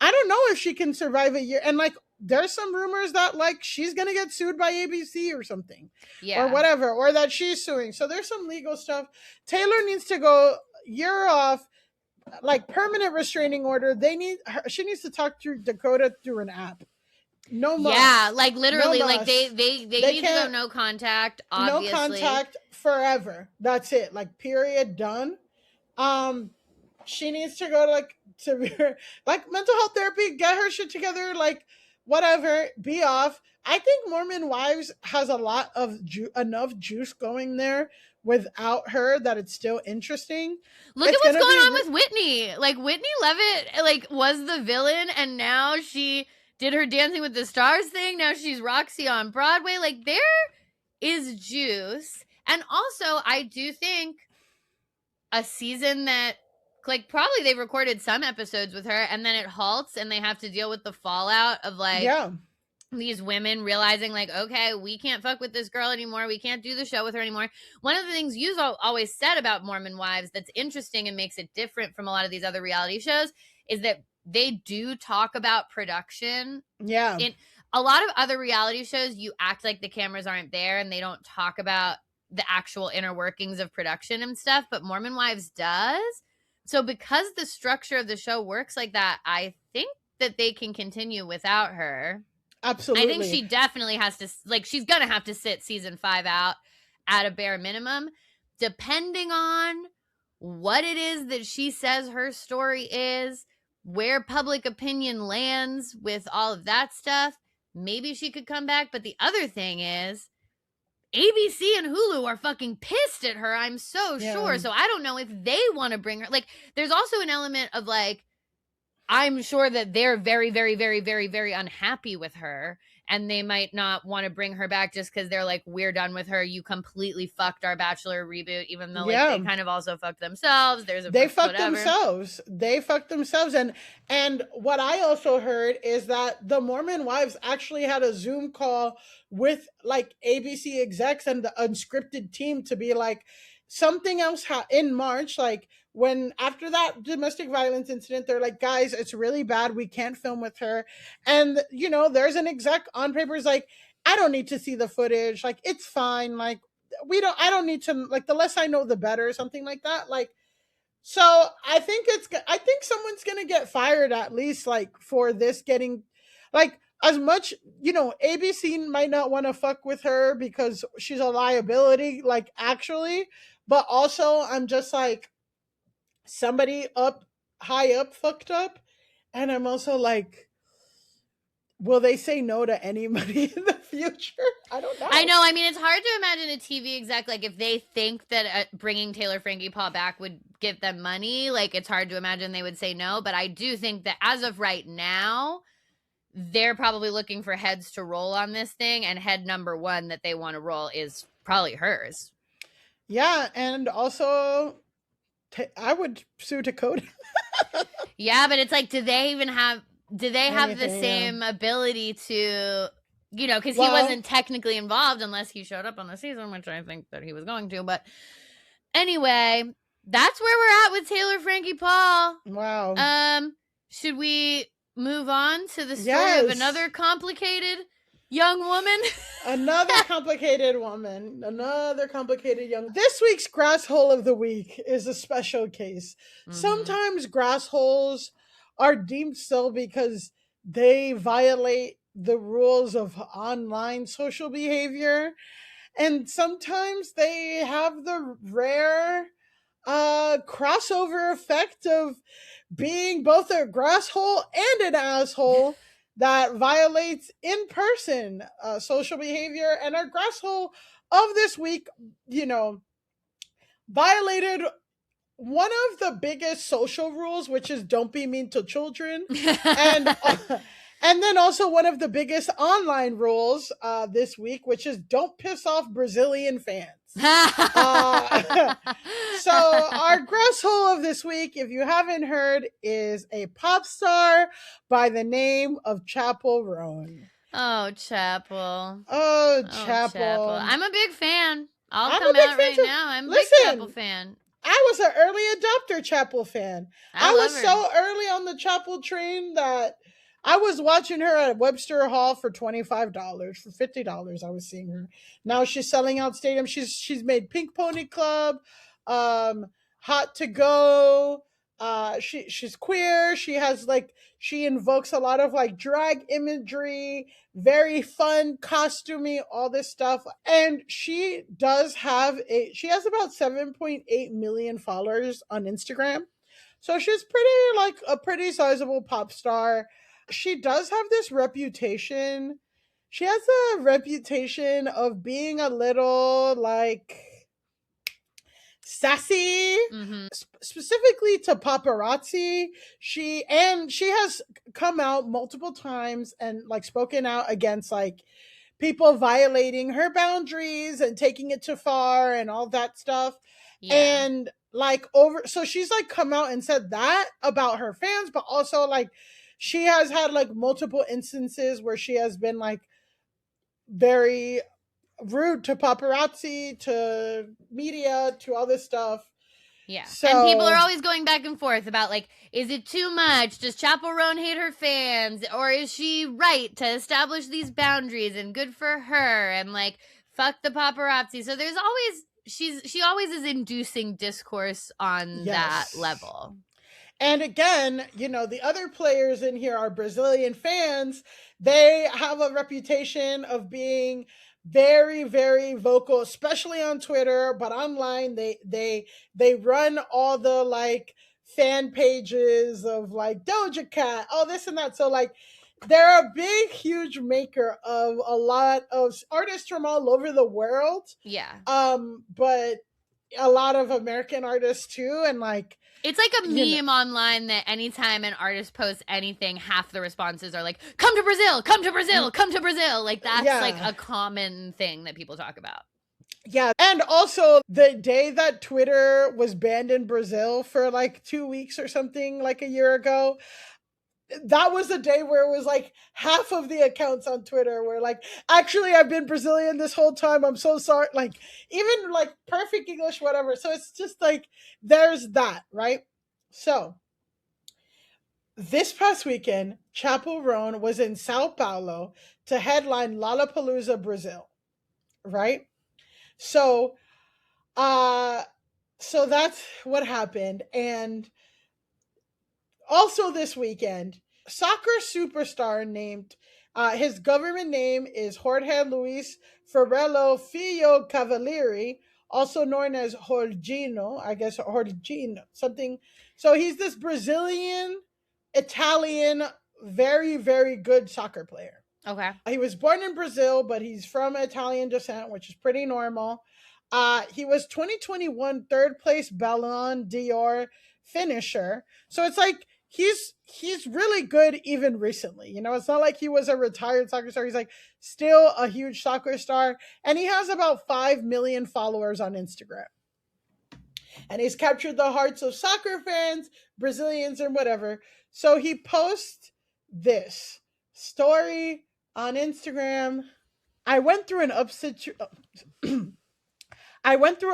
I don't know if she can survive a year. And like, there's some rumors that like she's going to get sued by ABC or something, or whatever, or that she's suing. So there's some legal stuff. Taylor needs to go year off, like permanent restraining order. She needs to talk to Dakota through an app. No Musk. Yeah, like literally, no like they need to go no contact, obviously. No contact forever. That's it. Like, period, done. She needs to go to like mental health therapy, get her shit together, like whatever, be off. I think Mormon Wives has a lot of enough juice going there without her that it's still interesting. Look at what's going on with Whitney. Like, Whitney Leavitt, like, was the villain, and now she did her Dancing with the Stars thing. Now she's Roxy on Broadway. Like, there is juice. And also, I do think a season that, like, probably they recorded some episodes with her, and then it halts, and they have to deal with the fallout of, like, these women realizing, like, okay, we can't fuck with this girl anymore. We can't do the show with her anymore. One of the things you've always said about Mormon Wives that's interesting and makes it different from a lot of these other reality shows is that they do talk about production. Yeah. In a lot of other reality shows, you act like the cameras aren't there and they don't talk about the actual inner workings of production and stuff, but Mormon Wives does. So because the structure of the show works like that, I think that they can continue without her. Absolutely. I think she definitely has to, like, she's going to have to sit season 5 out at a bare minimum, depending on what it is that she says her story is, where public opinion lands with all of that stuff. Maybe she could come back. But the other thing is, ABC and Hulu are fucking pissed at her, I'm so sure. So I don't know if they want to bring her. Like, there's also an element of, like, I'm sure that they're very, very, very, very, very unhappy with her. and they might not want to bring her back just because they're like, we're done with her. You completely fucked our Bachelor reboot, even though like they kind of also fucked themselves. They fucked themselves. And what I also heard is that the Mormon wives actually had a Zoom call with like ABC execs and the unscripted team to be like, something else in March, like when after that domestic violence incident, they're like, guys, it's really bad. We can't film with her. And there's an exec on papers like, I don't need to see the footage. Like, it's fine. Like, I don't need to, like, the less I know, the better, something like that. Like, so I think someone's going to get fired at least, like, for this getting, like, as much, ABC might not want to fuck with her because she's a liability, like, actually, but also I'm just like, somebody high up fucked up. And I'm also like, will they say no to anybody in the future? I don't know. I know. I mean, it's hard to imagine a TV exec, like, if they think that bringing Taylor Frankie Paul back would give them money, like, it's hard to imagine they would say no. But I do think that as of right now, they're probably looking for heads to roll on this thing. And head number one that they want to roll is probably hers. Yeah. And also, I would sue Dakota. Yeah, but it's like, do they have the same ability to, because he wasn't technically involved unless he showed up on the season, which I think that he was going to. But anyway, that's where we're at with Taylor Frankie Paul. Wow. Should we move on to the story of another complicated young woman? Another complicated woman. Another complicated young. This week's Grasshole of the Week is a special case. Mm-hmm. Sometimes grassholes are deemed so because they violate the rules of online social behavior. And sometimes they have the rare crossover effect of being both a grasshole and an asshole that violates in-person social behavior. And our grasshole of this week, violated one of the biggest social rules, which is don't be mean to children. And then also one of the biggest online rules this week, which is don't piss off Brazilian fans. So our grasshole of this week, if you haven't heard, is a pop star by the name of Chappell Roan. Oh, Chappell. Oh, Chappell. I'm a big fan. I'll come out right now. I'm a big Chappell fan. I was an early adopter Chappell fan. I was so early on the Chappell train that I was watching her at Webster Hall for $25, for $50. I was seeing her. Now she's selling out stadiums. She's made Pink Pony Club, Hot to Go. She's queer. She invokes a lot of like drag imagery, very fun, costumey, all this stuff. And she has about 7.8 million followers on Instagram. So she's a pretty sizable pop star. She does have this reputation. She has a reputation of being a little like sassy, specifically to paparazzi. She has come out multiple times and like spoken out against like people violating her boundaries and taking it too far and all that stuff. Yeah. And so she's like come out and said that about her fans, but also like she has had like multiple instances where she has been like very rude to paparazzi, to media, to all this stuff. Yeah. And people are always going back and forth about like, is it too much? Does Chappell Roan hate her fans? Or is she right to establish these boundaries and good for her and like fuck the paparazzi? So there's always she always is inducing discourse on that level. And again, the other players in here are Brazilian fans. They have a reputation of being very, very vocal, especially on Twitter, but online they run all the like fan pages of like Doja Cat, all this and that. So like they're a big, huge maker of a lot of artists from all over the world. Yeah. But a lot of American artists too, and like it's like a meme online that anytime an artist posts anything, half the responses are like, "Come to Brazil, come to Brazil, come to Brazil." Like that's like a common thing that people talk about. Yeah, and also the day that Twitter was banned in Brazil for like 2 weeks or something, like a year ago, that was the day where it was like half of the accounts on Twitter were like, actually, I've been Brazilian this whole time. I'm so sorry. Like, even like perfect English, whatever. So it's just like, there's that, right? So this past weekend, Chappell Roan was in Sao Paulo to headline Lollapalooza, Brazil, right? So that's what happened. And also this weekend, soccer superstar named, his government name is Jorge Luis Farelo Filho Cavalieri, also known as Jorginho, I guess Jorginho, something. So he's this Brazilian, Italian, very, very good soccer player. Okay. He was born in Brazil, but he's from Italian descent, which is pretty normal. He was 2021 third place Ballon d'Or finisher. So it's like he's really good even recently. You know, it's not like he was a retired soccer star. He's like still a huge soccer star, and he has about 5 million followers on Instagram. And he's captured the hearts of soccer fans, Brazilians, and whatever. So he posts this story on Instagram. I went through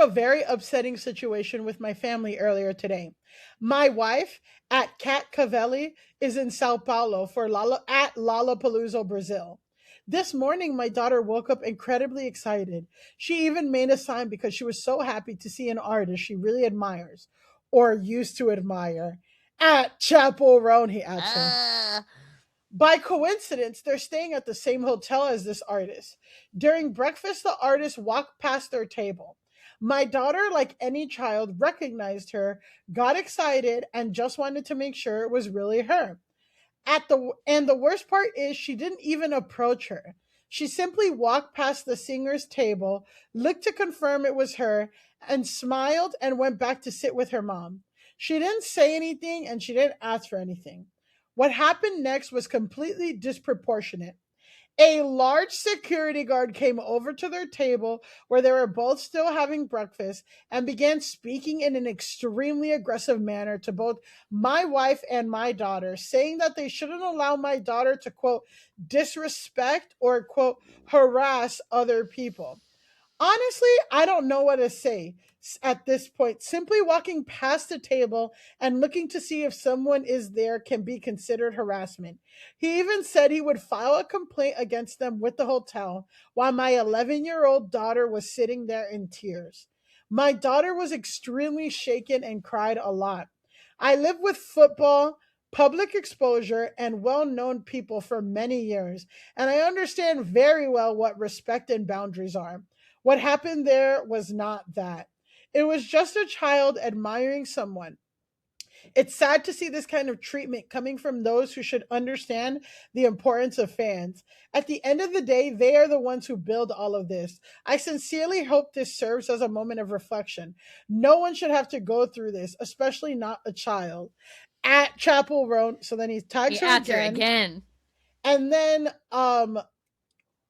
a very upsetting situation with my family earlier today. My wife, at Kat Cavelli, is in Sao Paulo at Lollapalooza, Brazil. This morning, my daughter woke up incredibly excited. She even made a sign because she was so happy to see an artist she really admires, or used to admire. At Chappell Roan, he adds her. By coincidence, they're staying at the same hotel as this artist. During breakfast, the artist walked past their table. My daughter, like any child, recognized her, got excited, and just wanted to make sure it was really her. And the worst part is she didn't even approach her. She simply walked past the singer's table, looked to confirm it was her, and smiled and went back to sit with her mom. She didn't say anything and she didn't ask for anything. What happened next was completely disproportionate. A large security guard came over to their table where they were both still having breakfast and began speaking in an extremely aggressive manner to both my wife and my daughter, saying that they shouldn't allow my daughter to, quote, disrespect or, quote, harass other people. Honestly, I don't know what to say at this point. Simply walking past the table and looking to see if someone is there can be considered harassment. He even said he would file a complaint against them with the hotel while my 11-year-old daughter was sitting there in tears. My daughter was extremely shaken and cried a lot. I lived with football, public exposure, and well-known people for many years, and I understand very well what respect and boundaries are. What happened there was not that. It was just a child admiring someone. It's sad to see this kind of treatment coming from those who should understand the importance of fans. At the end of the day, they are the ones who build all of this. I sincerely hope this serves as a moment of reflection. No one should have to go through this, especially not a child. At Chappell Roan, so then he tags her again. And then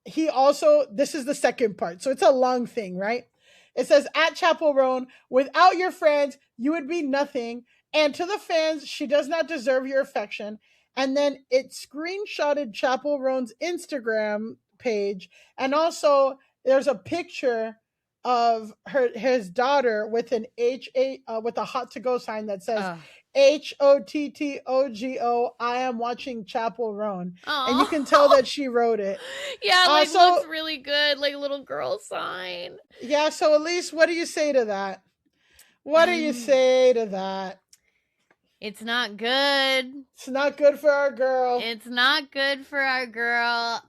he also, this is the second part, so it's a long thing, right? It says, at Chappell Roan, without your friends, you would be nothing. And to the fans, she does not deserve your affection. And then it screenshotted Chappell Roan's Instagram page. And also, there's a picture of his daughter with an with a hot to go sign that says HOTTOGO. I am watching Chappell Roan, and you can tell that she wrote it. Yeah, like looks really good, like a little girl sign. Yeah. So Elise, what do you say to that? What do you say to that? It's not good. It's not good for our girl. It's not good for our girl.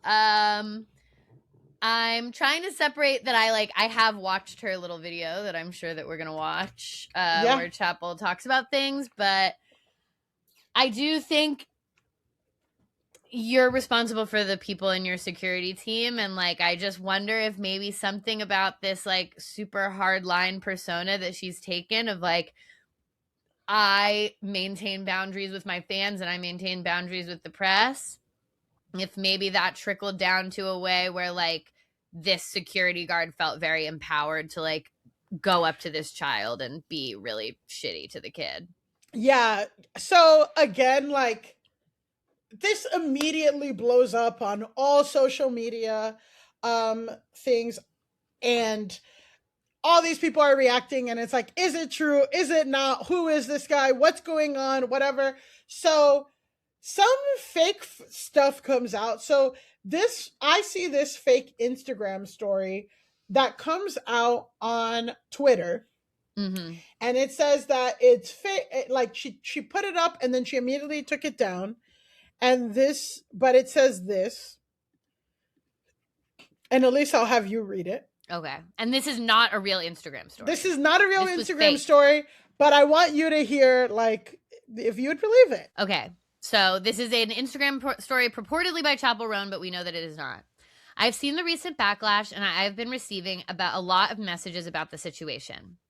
I'm trying to separate that I have watched her little video that I'm sure that we're gonna watch where Chappell talks about things, but I do think you're responsible for the people in your security team, and like I just wonder if maybe something about this like super hardline persona that she's taken of like, I maintain boundaries with my fans and I maintain boundaries with the press, if maybe that trickled down to a way where like this security guard felt very empowered to like go up to this child and be really shitty to the kid. Yeah. So again, like this immediately blows up on all social media things, and all these people are reacting, and it's like, is it true? Is it not? Who is this guy? What's going on? Whatever. So some fake stuff comes out. So I see this fake Instagram story that comes out on Twitter. Mm-hmm. And it says that it's fake. Like she put it up and then she immediately took it down. And but it says this. And at least I'll have you read it. Okay. And this is not a real Instagram story. This is not a real Instagram story, but I want you to hear, like, if you would believe it. Okay. So this is an Instagram story purportedly by Chappell Roan, but we know that it is not. I've seen the recent backlash, and I've been receiving about a lot of messages about the situation.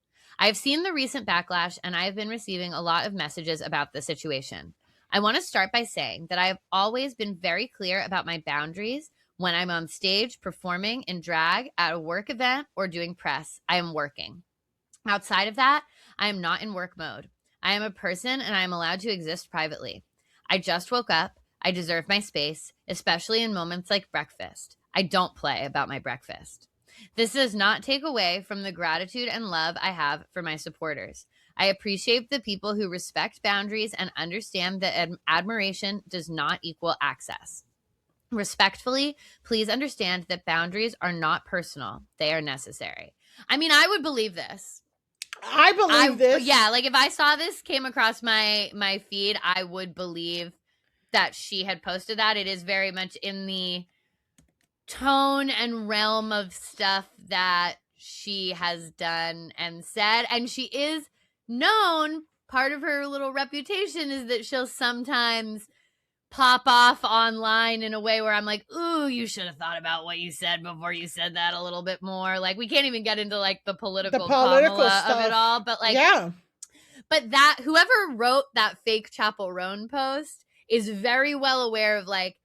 I want to start by saying that I have always been very clear about my boundaries when I'm on stage performing in drag at a work event or doing press. I am working. Outside of that, I am not in work mode. I am a person and I am allowed to exist privately. I just woke up. I deserve my space, especially in moments like breakfast. I don't play about my breakfast. This does not take away from the gratitude and love I have for my supporters. I appreciate the people who respect boundaries and understand that admiration does not equal access. Respectfully, please understand that boundaries are not personal. They are necessary. I mean, I would believe this. I believe this. Yeah, like if I saw this came across my feed, I would believe that she had posted that. It is very much in the tone and realm of stuff that she has done and said. And she is known, part of her little reputation is that she'll sometimes pop off online in a way where I'm like, ooh, you should have thought about what you said before you said that a little bit more. Like, we can't even get into like the political stuff of it all, but like, yeah. But that whoever wrote that fake Chappell Roan post is very well aware of like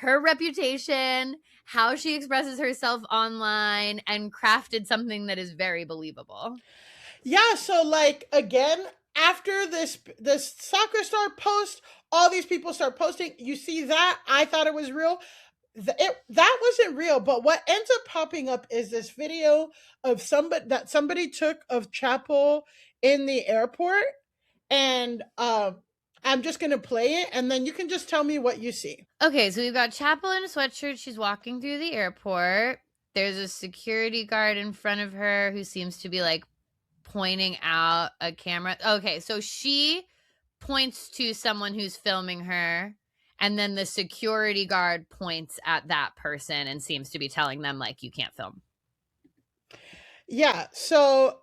her reputation, how she expresses herself online, and crafted something that is very believable. Yeah, so like again, after this soccer star post, all these people start posting. You see that? I thought it was real. That wasn't real, but what ends up popping up is this video of somebody took of Chappell in the airport, and I'm just gonna play it, and then you can just tell me what you see. Okay, so we've got Chappell in a sweatshirt. She's walking through the airport. There's a security guard in front of her who seems to be like pointing out a camera. Okay, so she points to someone who's filming her, and then the security guard points at that person and seems to be telling them like, you can't film. Yeah, so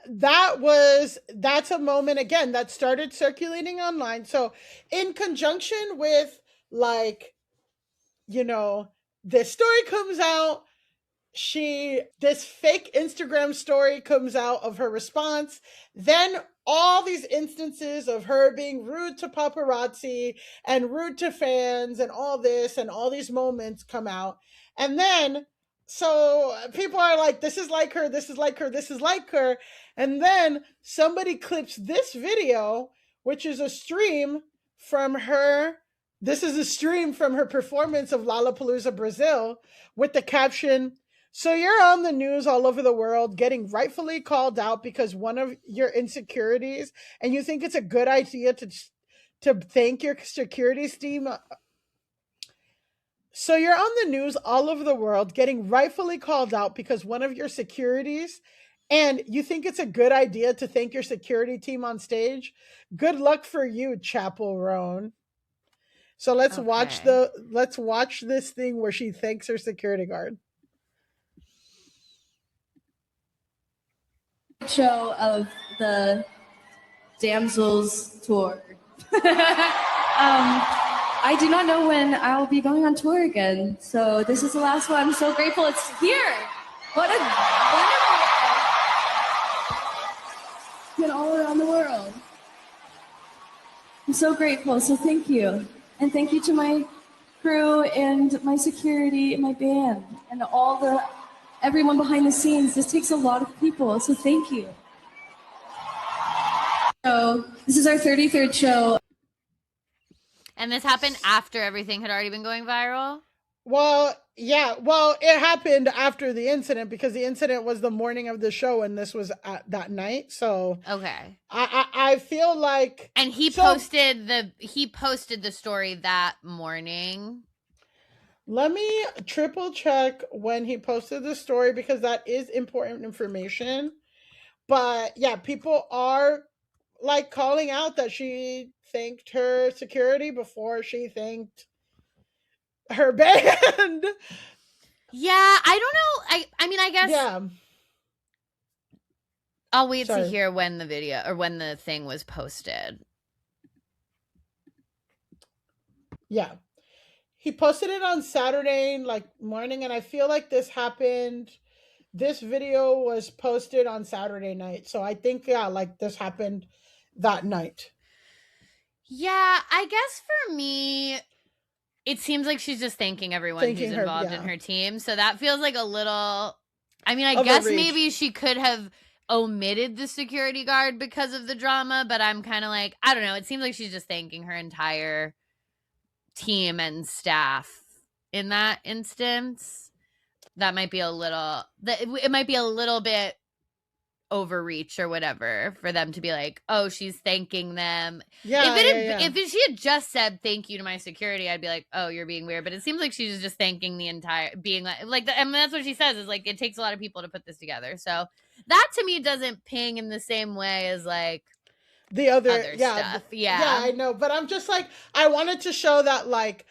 that's a moment again that started circulating online. So in conjunction with like, you know, this story comes out, this fake Instagram story comes out of her response, then all these instances of her being rude to paparazzi and rude to fans and all this, and all these moments come out. And then, so people are like, this is like her, this is like her, this is like her. And then somebody clips this video, which is a stream from her. This is a stream from her performance of Lollapalooza, Brazil, with the caption, "So you're on the news all over the world getting rightfully called out because one of your insecurities, and you think it's a good idea to thank your security team." So you're on the news all over the world getting rightfully called out because one of your securities, and you think it's a good idea to thank your security team on stage? Good luck for you, Chappell Roan. So let's watch this thing where she thanks her security guard. Show of the Damsels tour. I do not know when I'll be going on tour again. So this is the last one. I'm so grateful it's here. What a wonderful been all around the world. I'm so grateful. So thank you. And thank you to my crew and my security and my band and everyone behind the scenes. This takes a lot of people. So thank you. So this is our 33rd show. And this happened after everything had already been going viral? Well, yeah. Well, it happened after the incident because the incident was the morning of the show and this was at that night. So okay. I feel like, and he posted the story that morning. Let me triple check when he posted the story because that is important information. But yeah, people are like calling out that she thanked her security before she thanked her band. Yeah, I don't know. I mean, I guess. Yeah. I'll wait to hear when the video or when the thing was posted. Yeah. He posted it on Saturday like morning, and I feel like this video was posted on Saturday night. So I think like this happened that night. Yeah, I guess for me it seems like she's just thanking everyone who's involved in her team. So that feels like a little, I mean, I guess maybe she could have omitted the security guard because of the drama, but I'm kind of like, I don't know. It seems like she's just thanking her entire team and staff in that instance. That might be it might be a little bit overreach or whatever for them to be like, oh, she's thanking them. If she had just said thank you to my security, I'd be like, oh, you're being weird. But it seems like she's just thanking the entire being like I mean, that's what she says is like it takes a lot of people to put this together. So that to me doesn't ping in the same way as like the other stuff. Yeah, I know. But I'm just like, I wanted to show that like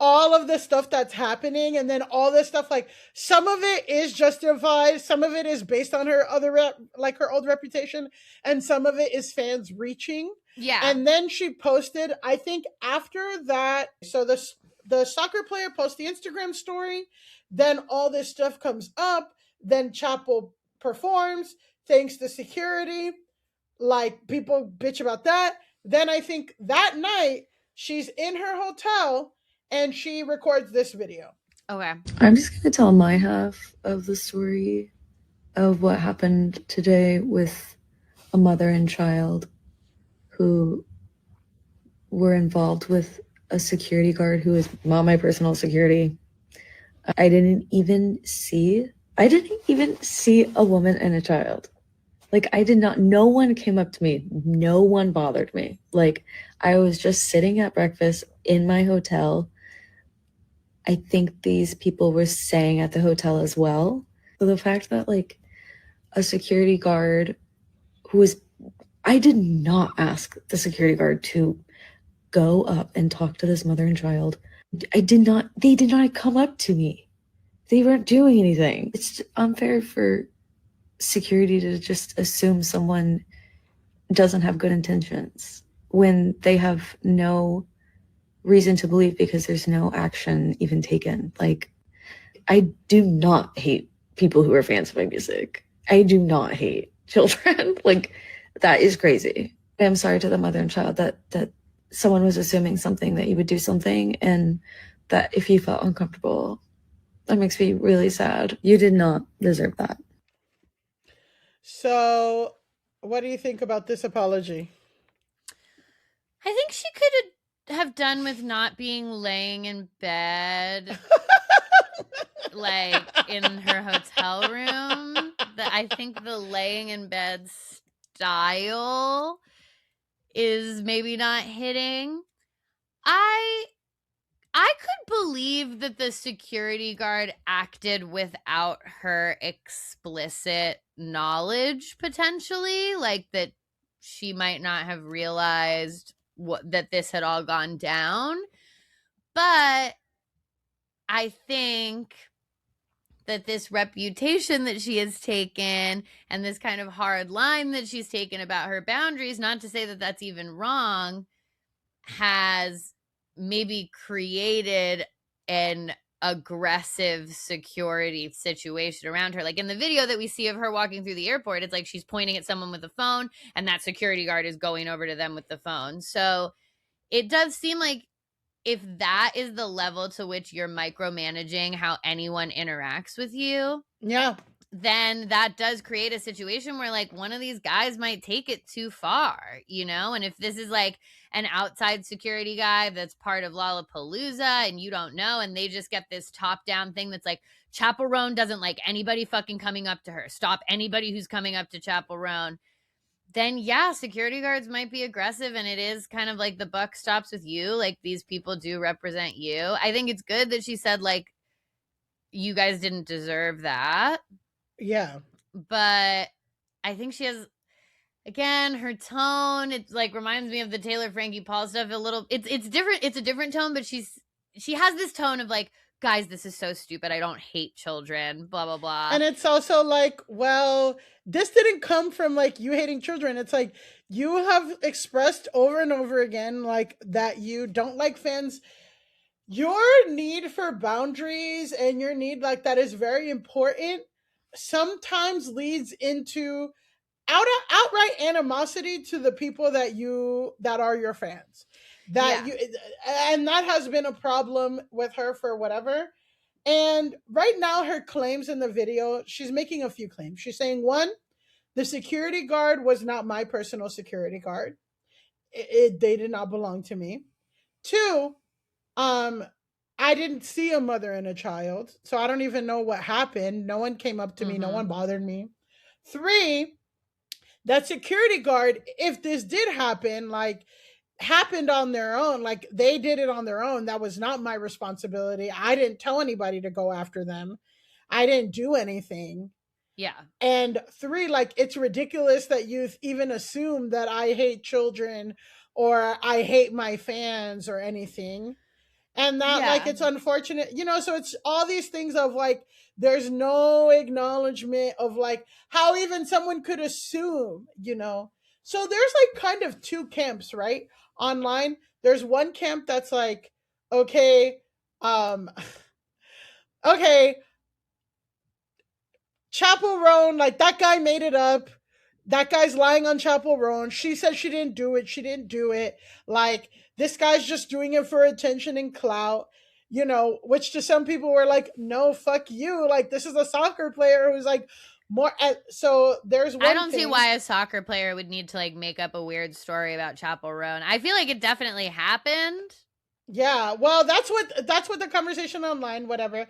all of the stuff that's happening and then all this stuff, like some of it is justified, some of it is based on her her old reputation, and some of it is fans reaching. Yeah. And then she posted, I think after that, so the soccer player posts the Instagram story, then all this stuff comes up, then Chappell performs, thanks to security, like people bitch about that. Then I think that night she's in her hotel and she records this video. Okay. I'm just going to tell my half of the story of what happened today with a mother and child who were involved with a security guard who is not my personal security. I didn't even see a woman and a child. Like, no one came up to me. No one bothered me. Like, I was just sitting at breakfast in my hotel. I think these people were staying at the hotel as well. So the fact that like a security guard I did not ask the security guard to go up and talk to this mother and child. They did not come up to me. They weren't doing anything. It's unfair for security to just assume someone doesn't have good intentions when they have no reason to believe because there's no action even taken. Like, I do not hate people who are fans of my music. I do not hate children. Like, that is crazy. I'm sorry to the mother and child that someone was assuming something, that you would do something, and that if you felt uncomfortable, that makes me really sad. You did not deserve that. So, what do you think about this apology? I think she could have done with not being laying in bed like in her hotel room. I think the laying in bed style is maybe not hitting. I could believe that the security guard acted without her explicit knowledge, potentially, like that she might not have realized that this had all gone down. But I think that this reputation that she has taken and this kind of hard line that she's taken about her boundaries, not to say that that's even wrong, has maybe created an aggressive security situation around her. Like in the video that we see of her walking through the airport, it's like she's pointing at someone with a phone and that security guard is going over to them with the phone. So it does seem like if that is the level to which you're micromanaging how anyone interacts with you, Yeah. then that does create a situation where like one of these guys might take it too far, you know? And if this is like an outside security guy that's part of Lollapalooza and you don't know, and they just get this top down thing that's like, Chappell Roan doesn't like anybody fucking coming up to her. Stop anybody who's coming up to Chappell Roan. Then yeah, security guards might be aggressive, and it is kind of like the buck stops with you. Like these people do represent you. I think it's good that she said like, you guys didn't deserve that. Yeah. But I think she has, again, her tone, it like reminds me of the Taylor Frankie Paul stuff a little. It's different. It's a different tone, but she has this tone of like, guys, this is so stupid. I don't hate children, blah, blah, blah. And it's also like, well, this didn't come from like you hating children. It's like you have expressed over and over again, like that you don't like fans. Your need for boundaries and your need like that is very important. Sometimes leads into outright animosity to the people that are your fans. And that has been a problem with her for whatever. And right now, her claims in the video, she's making a few claims. She's saying, one, the security guard was not my personal security guard. They did not belong to me. Two, I didn't see a mother and a child, so I don't even know what happened. No one came up to me. No one bothered me. Three, that security guard, if this did happen, like happened on their own, like they did it on their own. That was not my responsibility. I didn't tell anybody to go after them. I didn't do anything. Yeah. And three, like it's ridiculous that you even assume that I hate children or I hate my fans or anything. And that like it's unfortunate, you know, so it's all these things of like there's no acknowledgement of like how even someone could assume, you know. So there's like kind of two camps, right? Online. There's one camp that's like, okay, okay, Chappell Roan, like that guy made it up. That guy's lying on Chappell Roan. She said she didn't do it. She didn't do it. Like this guy's just doing it for attention and clout, you know, which to some people were like, no, fuck you. Like this is a soccer player who's like more. So there's one I don't thing. see why a soccer player would need to like make up a weird story about Chappell Roan. I feel like it definitely happened. Yeah, well, that's what the conversation online, whatever.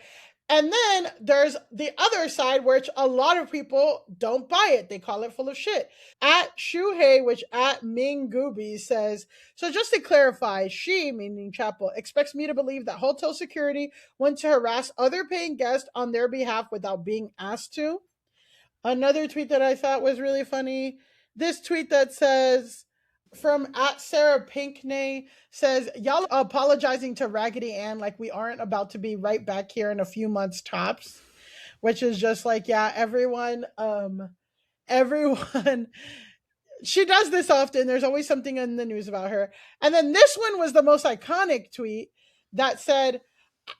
And then there's the other side, which a lot of people don't buy it. They call it full of shit. At Shuhei, which at Ming Gooby says, so just to clarify, she, meaning Chappell, expects me to believe that hotel security went to harass other paying guests on their behalf without being asked to. Another tweet that I thought was really funny, this tweet that says, from at Sarah Pinkney says, y'all apologizing to Raggedy Ann like we aren't about to be right back here in a few months tops, which is just like, yeah, everyone, she does this often. There's always something in the news about her. And then this one was the most iconic tweet that said,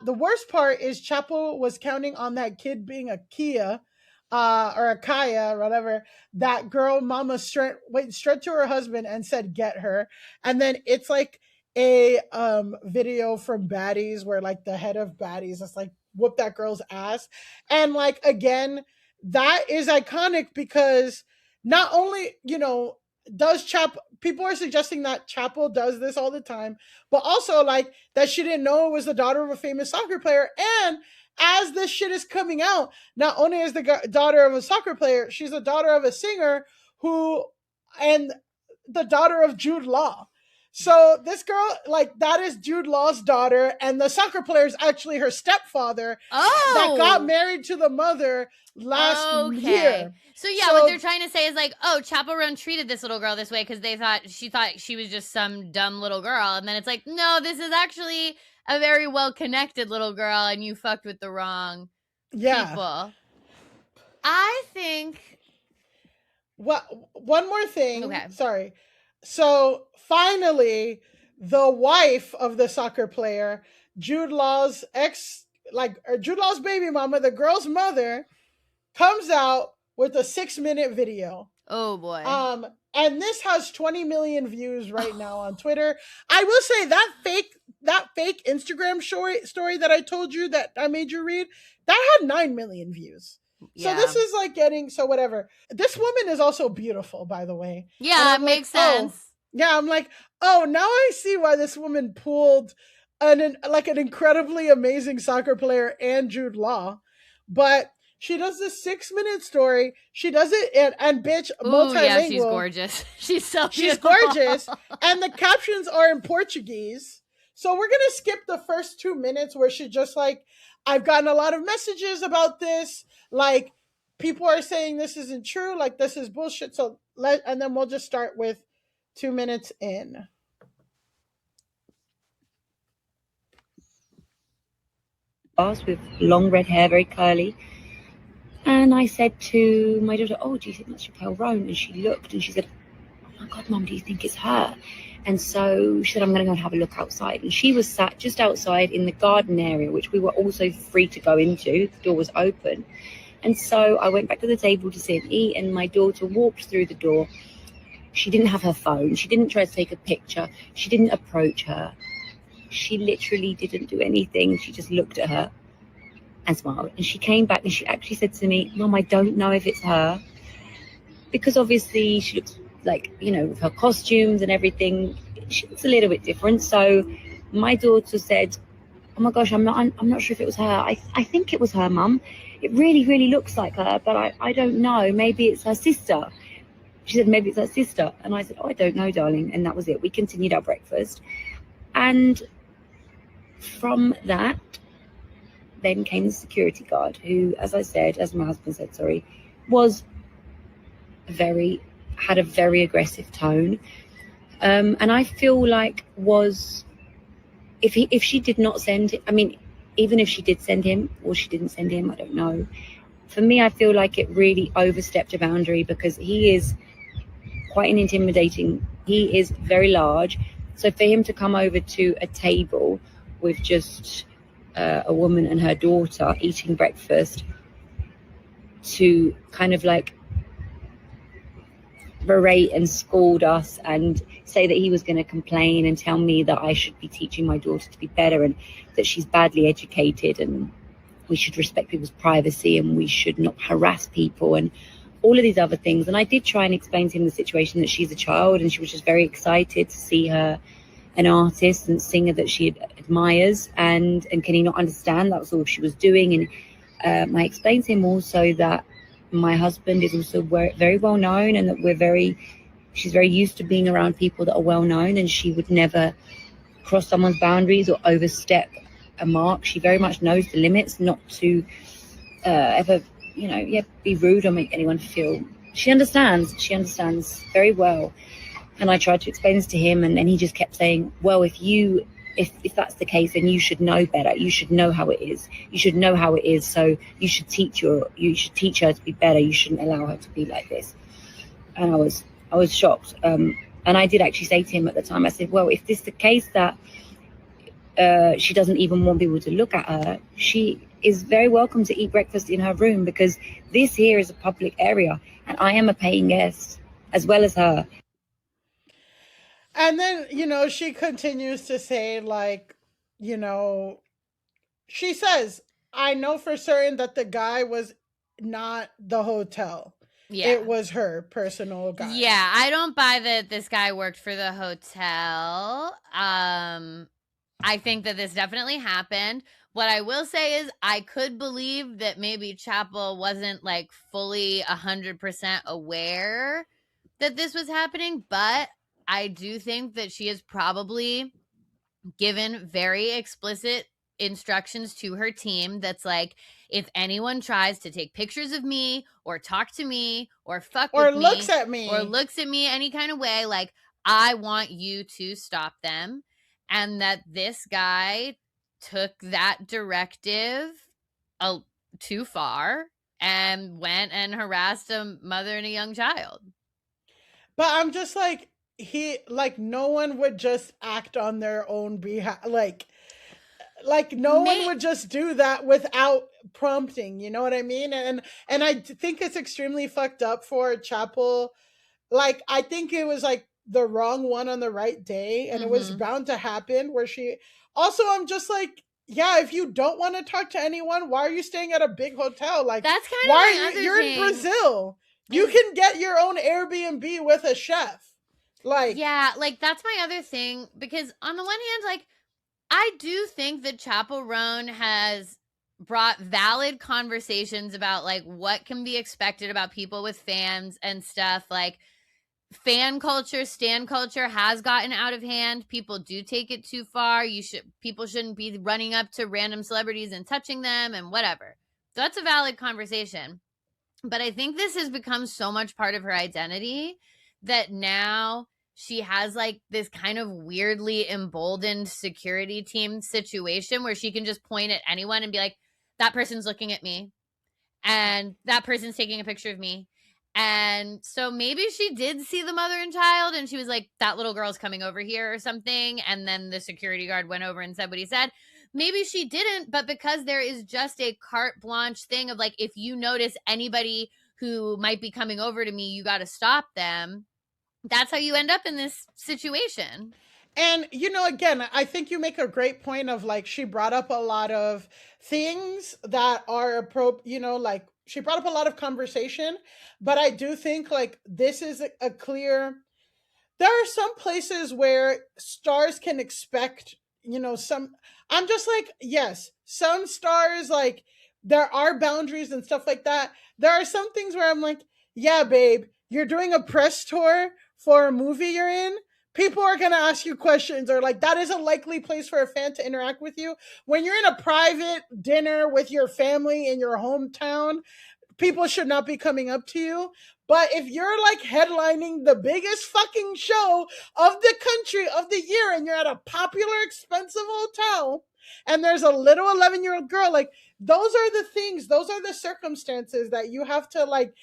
the worst part is Chappell was counting on that kid being a Kia, or a Kaya, or whatever, that girl mama went straight to her husband and said, get her. And then it's like a video from Baddies where like the head of Baddies is like, whoop that girl's ass. And like, again, that is iconic because not only, you know, people are suggesting that Chappell does this all the time, but also like that she didn't know it was the daughter of a famous soccer player. And as this shit is coming out, not only is the daughter of a soccer player, she's the daughter of a singer and the daughter of Jude Law. So this girl, like, that is Jude Law's daughter, and the soccer player is actually her stepfather that got married to the mother last year. So what they're trying to say is like, oh, Chappell Roan treated this little girl this way because she thought she was just some dumb little girl, and then it's like, no, this is actually a very well-connected little girl, and you fucked with the wrong people. I think... Well, one more thing. Okay. Sorry. So, finally, the wife of the soccer player, Jude Law's Jude Law's baby mama, the girl's mother, comes out with a 6-minute video. Oh boy. And this has 20 million views right now on Twitter. I will say that fake Instagram story that I told you that I made you read, that had 9 million views. Yeah. So this is like whatever. This woman is also beautiful, by the way. Yeah, it makes sense. Yeah, I'm like, oh, now I see why this woman pulled an incredibly amazing soccer player and Jude Law. But she does this 6-minute story. She does it and bitch, multilingual. Yeah, she's gorgeous. She's so beautiful. She's gorgeous. And the captions are in Portuguese. So we're going to skip the first 2 minutes where she just like, I've gotten a lot of messages about this. Like, people are saying this isn't true. Like, this is bullshit. And then we'll just start with 2 minutes in. With long red hair, very curly. And I said to my daughter, oh, do you think that's Chappell Roan? And she looked and she said, oh my God, Mum, do you think it's her? And so she said, I'm going to go and have a look outside. And she was sat just outside in the garden area, which we were also free to go into. The door was open. And so I went back to the table to sit and eat, and my daughter walked through the door. She didn't have her phone. She didn't try to take a picture. She didn't approach her. She literally didn't do anything. She just looked at her and smiled. And she came back and she actually said to me, Mum, I don't know if it's her. Because obviously she looks like, with her costumes and everything, she looks a little bit different. So my daughter said, oh my gosh, I'm not sure if it was her. I think it was her, Mum. It really, really looks like her, but I don't know. Maybe it's her sister. She said, maybe it's her sister. And I said, oh, I don't know, darling. And that was it. We continued our breakfast. And from that, then came the security guard who, as my husband said, had a very aggressive tone. And I feel like if she did not send him, I mean, even if she did send him or she didn't send him, I don't know. For me, I feel like it really overstepped a boundary because he is quite an intimidating, he is very large. So for him to come over to a table with just a woman and her daughter eating breakfast to kind of like berate and scold us and say that he was going to complain and tell me that I should be teaching my daughter to be better and that she's badly educated and we should respect people's privacy and we should not harass people and all of these other things. And I did try and explain to him the situation that she's a child and she was just very excited to see her an artist and singer that she admires and can he not understand that was all she was doing. And I explained to him also that my husband is also very well known and that she's very used to being around people that are well known and she would never cross someone's boundaries or overstep a mark. She very much knows the limits, not to ever, be rude or make anyone feel. She understands very well. And I tried to explain this to him and then he just kept saying, well, if that's the case, then you should know better. You should know how it is. You should know how it is. So you should teach her to be better. You shouldn't allow her to be like this. And I was shocked. And I did actually say to him at the time, I said, well, if this is the case that she doesn't even want people to look at her, she is very welcome to eat breakfast in her room because this here is a public area and I am a paying guest as well as her. And then, she continues to say, like, she says, I know for certain that the guy was not the hotel. Yeah. It was her personal guy. Yeah, I don't buy that this guy worked for the hotel. I think that this definitely happened. What I will say is I could believe that maybe Chappell wasn't like fully 100% aware that this was happening, but I do think that she has probably given very explicit instructions to her team that's like, if anyone tries to take pictures of me or talk to me or fuck with me or looks at me any kind of way, like, I want you to stop them. And that this guy took that directive too far and went and harassed a mother and a young child. But I'm just like, no one would just act on their own behalf. Like no one would just do that without prompting, you know what I mean? And I think it's extremely fucked up for Chappell. Like, I think it was like the wrong one on the right day, and it was bound to happen where she also, I'm just like, yeah, if you don't want to talk to anyone, why are you staying at a big hotel? Like, that's kind why of my other you're thing. in Brazil. You can get your own Airbnb with a chef. Like, yeah, like that's my other thing, because on the one hand, like, I do think that Chappell Roan has brought valid conversations about like what can be expected about people with fans and stuff. Like, fan culture, stan culture has gotten out of hand. People do take it too far. People shouldn't be running up to random celebrities and touching them and whatever. So that's a valid conversation. But I think this has become so much part of her identity that now she has like this kind of weirdly emboldened security team situation where she can just point at anyone and be like, that person's looking at me and that person's taking a picture of me. And so maybe she did see the mother and child and she was like, that little girl's coming over here or something. And then the security guard went over and said what he said. Maybe she didn't, but because there is just a carte blanche thing of like, if you notice anybody who might be coming over to me, you got to stop them. That's how you end up in this situation. And, you know, again, I think you make a great point of like, she brought up a lot of things that are like, she brought up a lot of conversation, but I do think like this is a clear, there are some places where stars can expect, I'm just like, yes, some stars, like there are boundaries and stuff like that. There are some things where I'm like, yeah, babe, you're doing a press tour for a movie you're in. People are going to ask you questions, or like that is a likely place for a fan to interact with you. When you're in a private dinner with your family in your hometown, people should not be coming up to you. But if you're like headlining the biggest fucking show of the country of the year and you're at a popular, expensive hotel and there's a little 11-year-old girl, like those are the things, those are the circumstances that you have to like,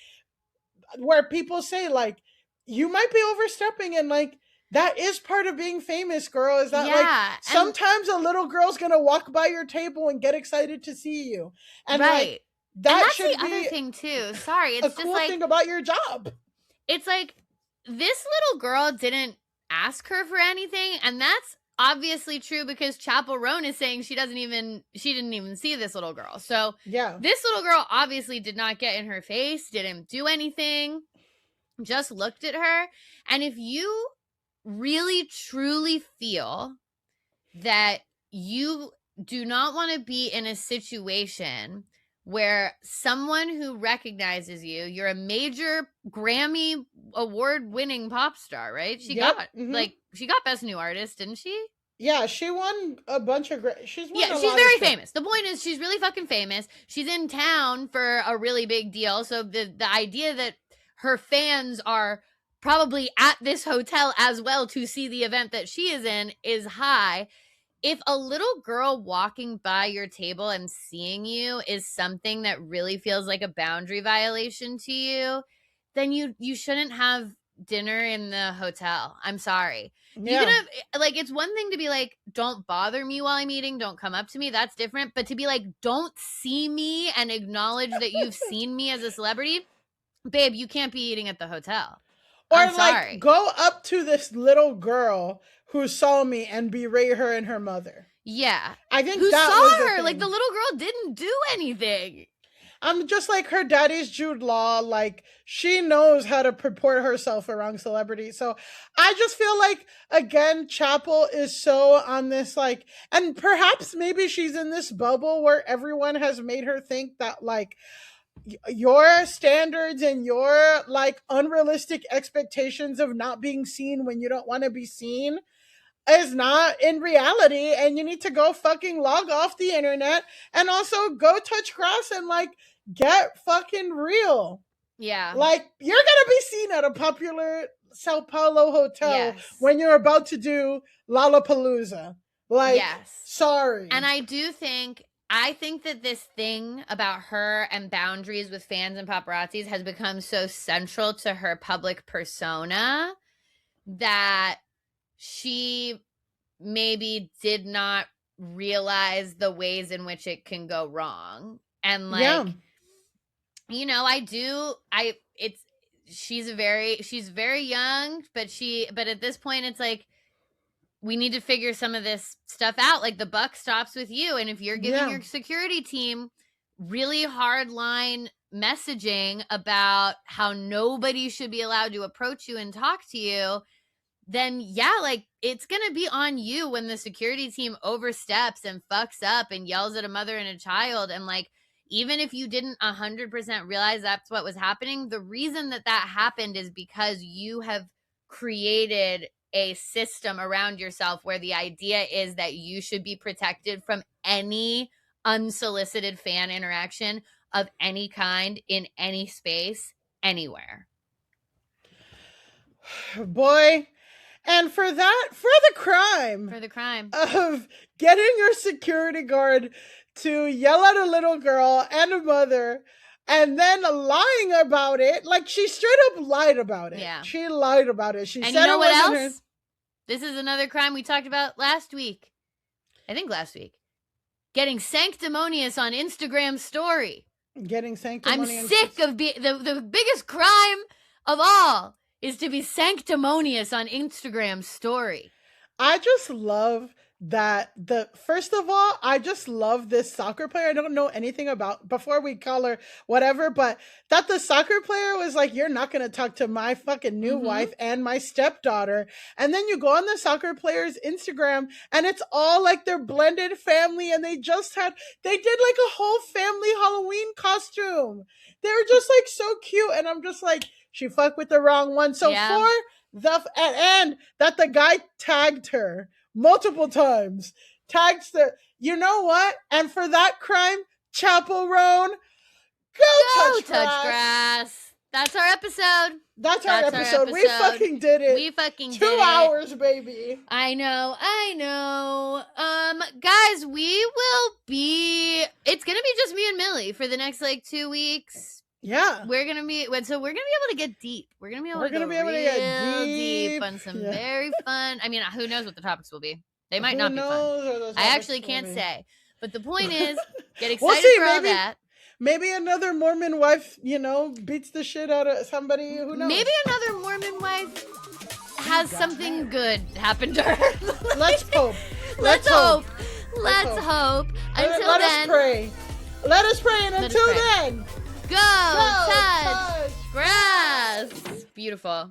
where people say like, you might be overstepping, and like, that is part of being famous, girl, is that like sometimes a little girl's gonna walk by your table and get excited to see you. And right. Like, that's the other thing too. Sorry, it's a just cool like, thing about your job. It's like, this little girl didn't ask her for anything, and that's obviously true because Chappell Roan is saying she didn't even see this little girl. So yeah, this little girl obviously did not get in her face, didn't do anything, just looked at her. And if you really truly feel that you do not want to be in a situation where someone who recognizes you're a major Grammy award-winning pop star, right? She got Best New Artist, didn't she? Yeah, she won a bunch of she's very famous. The point is she's really fucking famous. She's in town for a really big deal. So the idea that her fans are probably at this hotel as well to see the event that she is in is high. If a little girl walking by your table and seeing you is something that really feels like a boundary violation to you, then you shouldn't have dinner in the hotel. I'm sorry. Yeah. You could have, like, it's one thing to be like, don't bother me while I'm eating, don't come up to me. That's different. But to be like, don't see me and acknowledge that you've seen me as a celebrity, babe, you can't be eating at the hotel. Or I'm like sorry. Go up to this little girl who saw me and berate her and her mother. Yeah. I think who that saw was the her? thing. Like, the little girl didn't do anything. I'm just like, her daddy's Jude Law. Like, she knows how to purport herself around celebrity. So I just feel like, again, Chappell is so on this, like, and perhaps maybe she's in this bubble where everyone has made her think that, like, your standards and your like unrealistic expectations of not being seen when you don't want to be seen is not in reality, and you need to go fucking log off the internet and also go touch grass and like get fucking real. Yeah. Like, you're gonna be seen at a popular Sao Paulo hotel when you're about to do Lollapalooza. Like, sorry. And I think that this thing about her and boundaries with fans and paparazzis has become so central to her public persona that she maybe did not realize the ways in which it can go wrong. And like, you know, she's very young, but at this point it's like, we need to figure some of this stuff out. Like, the buck stops with you. And if you're giving your security team really hard line messaging about how nobody should be allowed to approach you and talk to you, then like, it's going to be on you when the security team oversteps and fucks up and yells at a mother and a child. And like, even if you didn't 100% realize that's what was happening, the reason that happened is because you have created a system around yourself where the idea is that you should be protected from any unsolicited fan interaction of any kind in any space, anywhere. Boy. And for the crime of getting your security guard to yell at a little girl and a mother and then lying about it, like, she straight up lied about it. Yeah. She lied about it. She and said you know it what wasn't else? her. This is another crime we talked about last week. I think last week. Getting sanctimonious on Instagram story. Getting sanctimonious. I'm sick of the biggest crime of all is to be sanctimonious on Instagram story. I just love that first of all, I just love this soccer player. I don't know anything about, before we call her whatever, but that the soccer player was like, you're not going to talk to my fucking new wife and my stepdaughter. And then you go on the soccer player's Instagram and it's all like their blended family. And they did like a whole family Halloween costume. They were just like so cute. And I'm just like, she fucked with the wrong one. So and that the guy tagged her multiple times, you know what? And for that crime, Chappell Roan, go touch grass. That's our episode. That's our episode. We fucking did it. We fucking did 2 hours, baby. I know. Guys, it's gonna be just me and Millie for the next like 2 weeks. Yeah. We're gonna be able to get deep. We're gonna be able to get deep on some very fun. I mean, who knows what the topics will be? They might not be fun. I actually can't say. But the point is, get excited for all that. Maybe another Mormon wife, beats the shit out of somebody. Who knows? Maybe another Mormon wife has something good happen to her. Let's hope. Let's hope. Until let then, let us pray. And until then, go touch grass. Beautiful.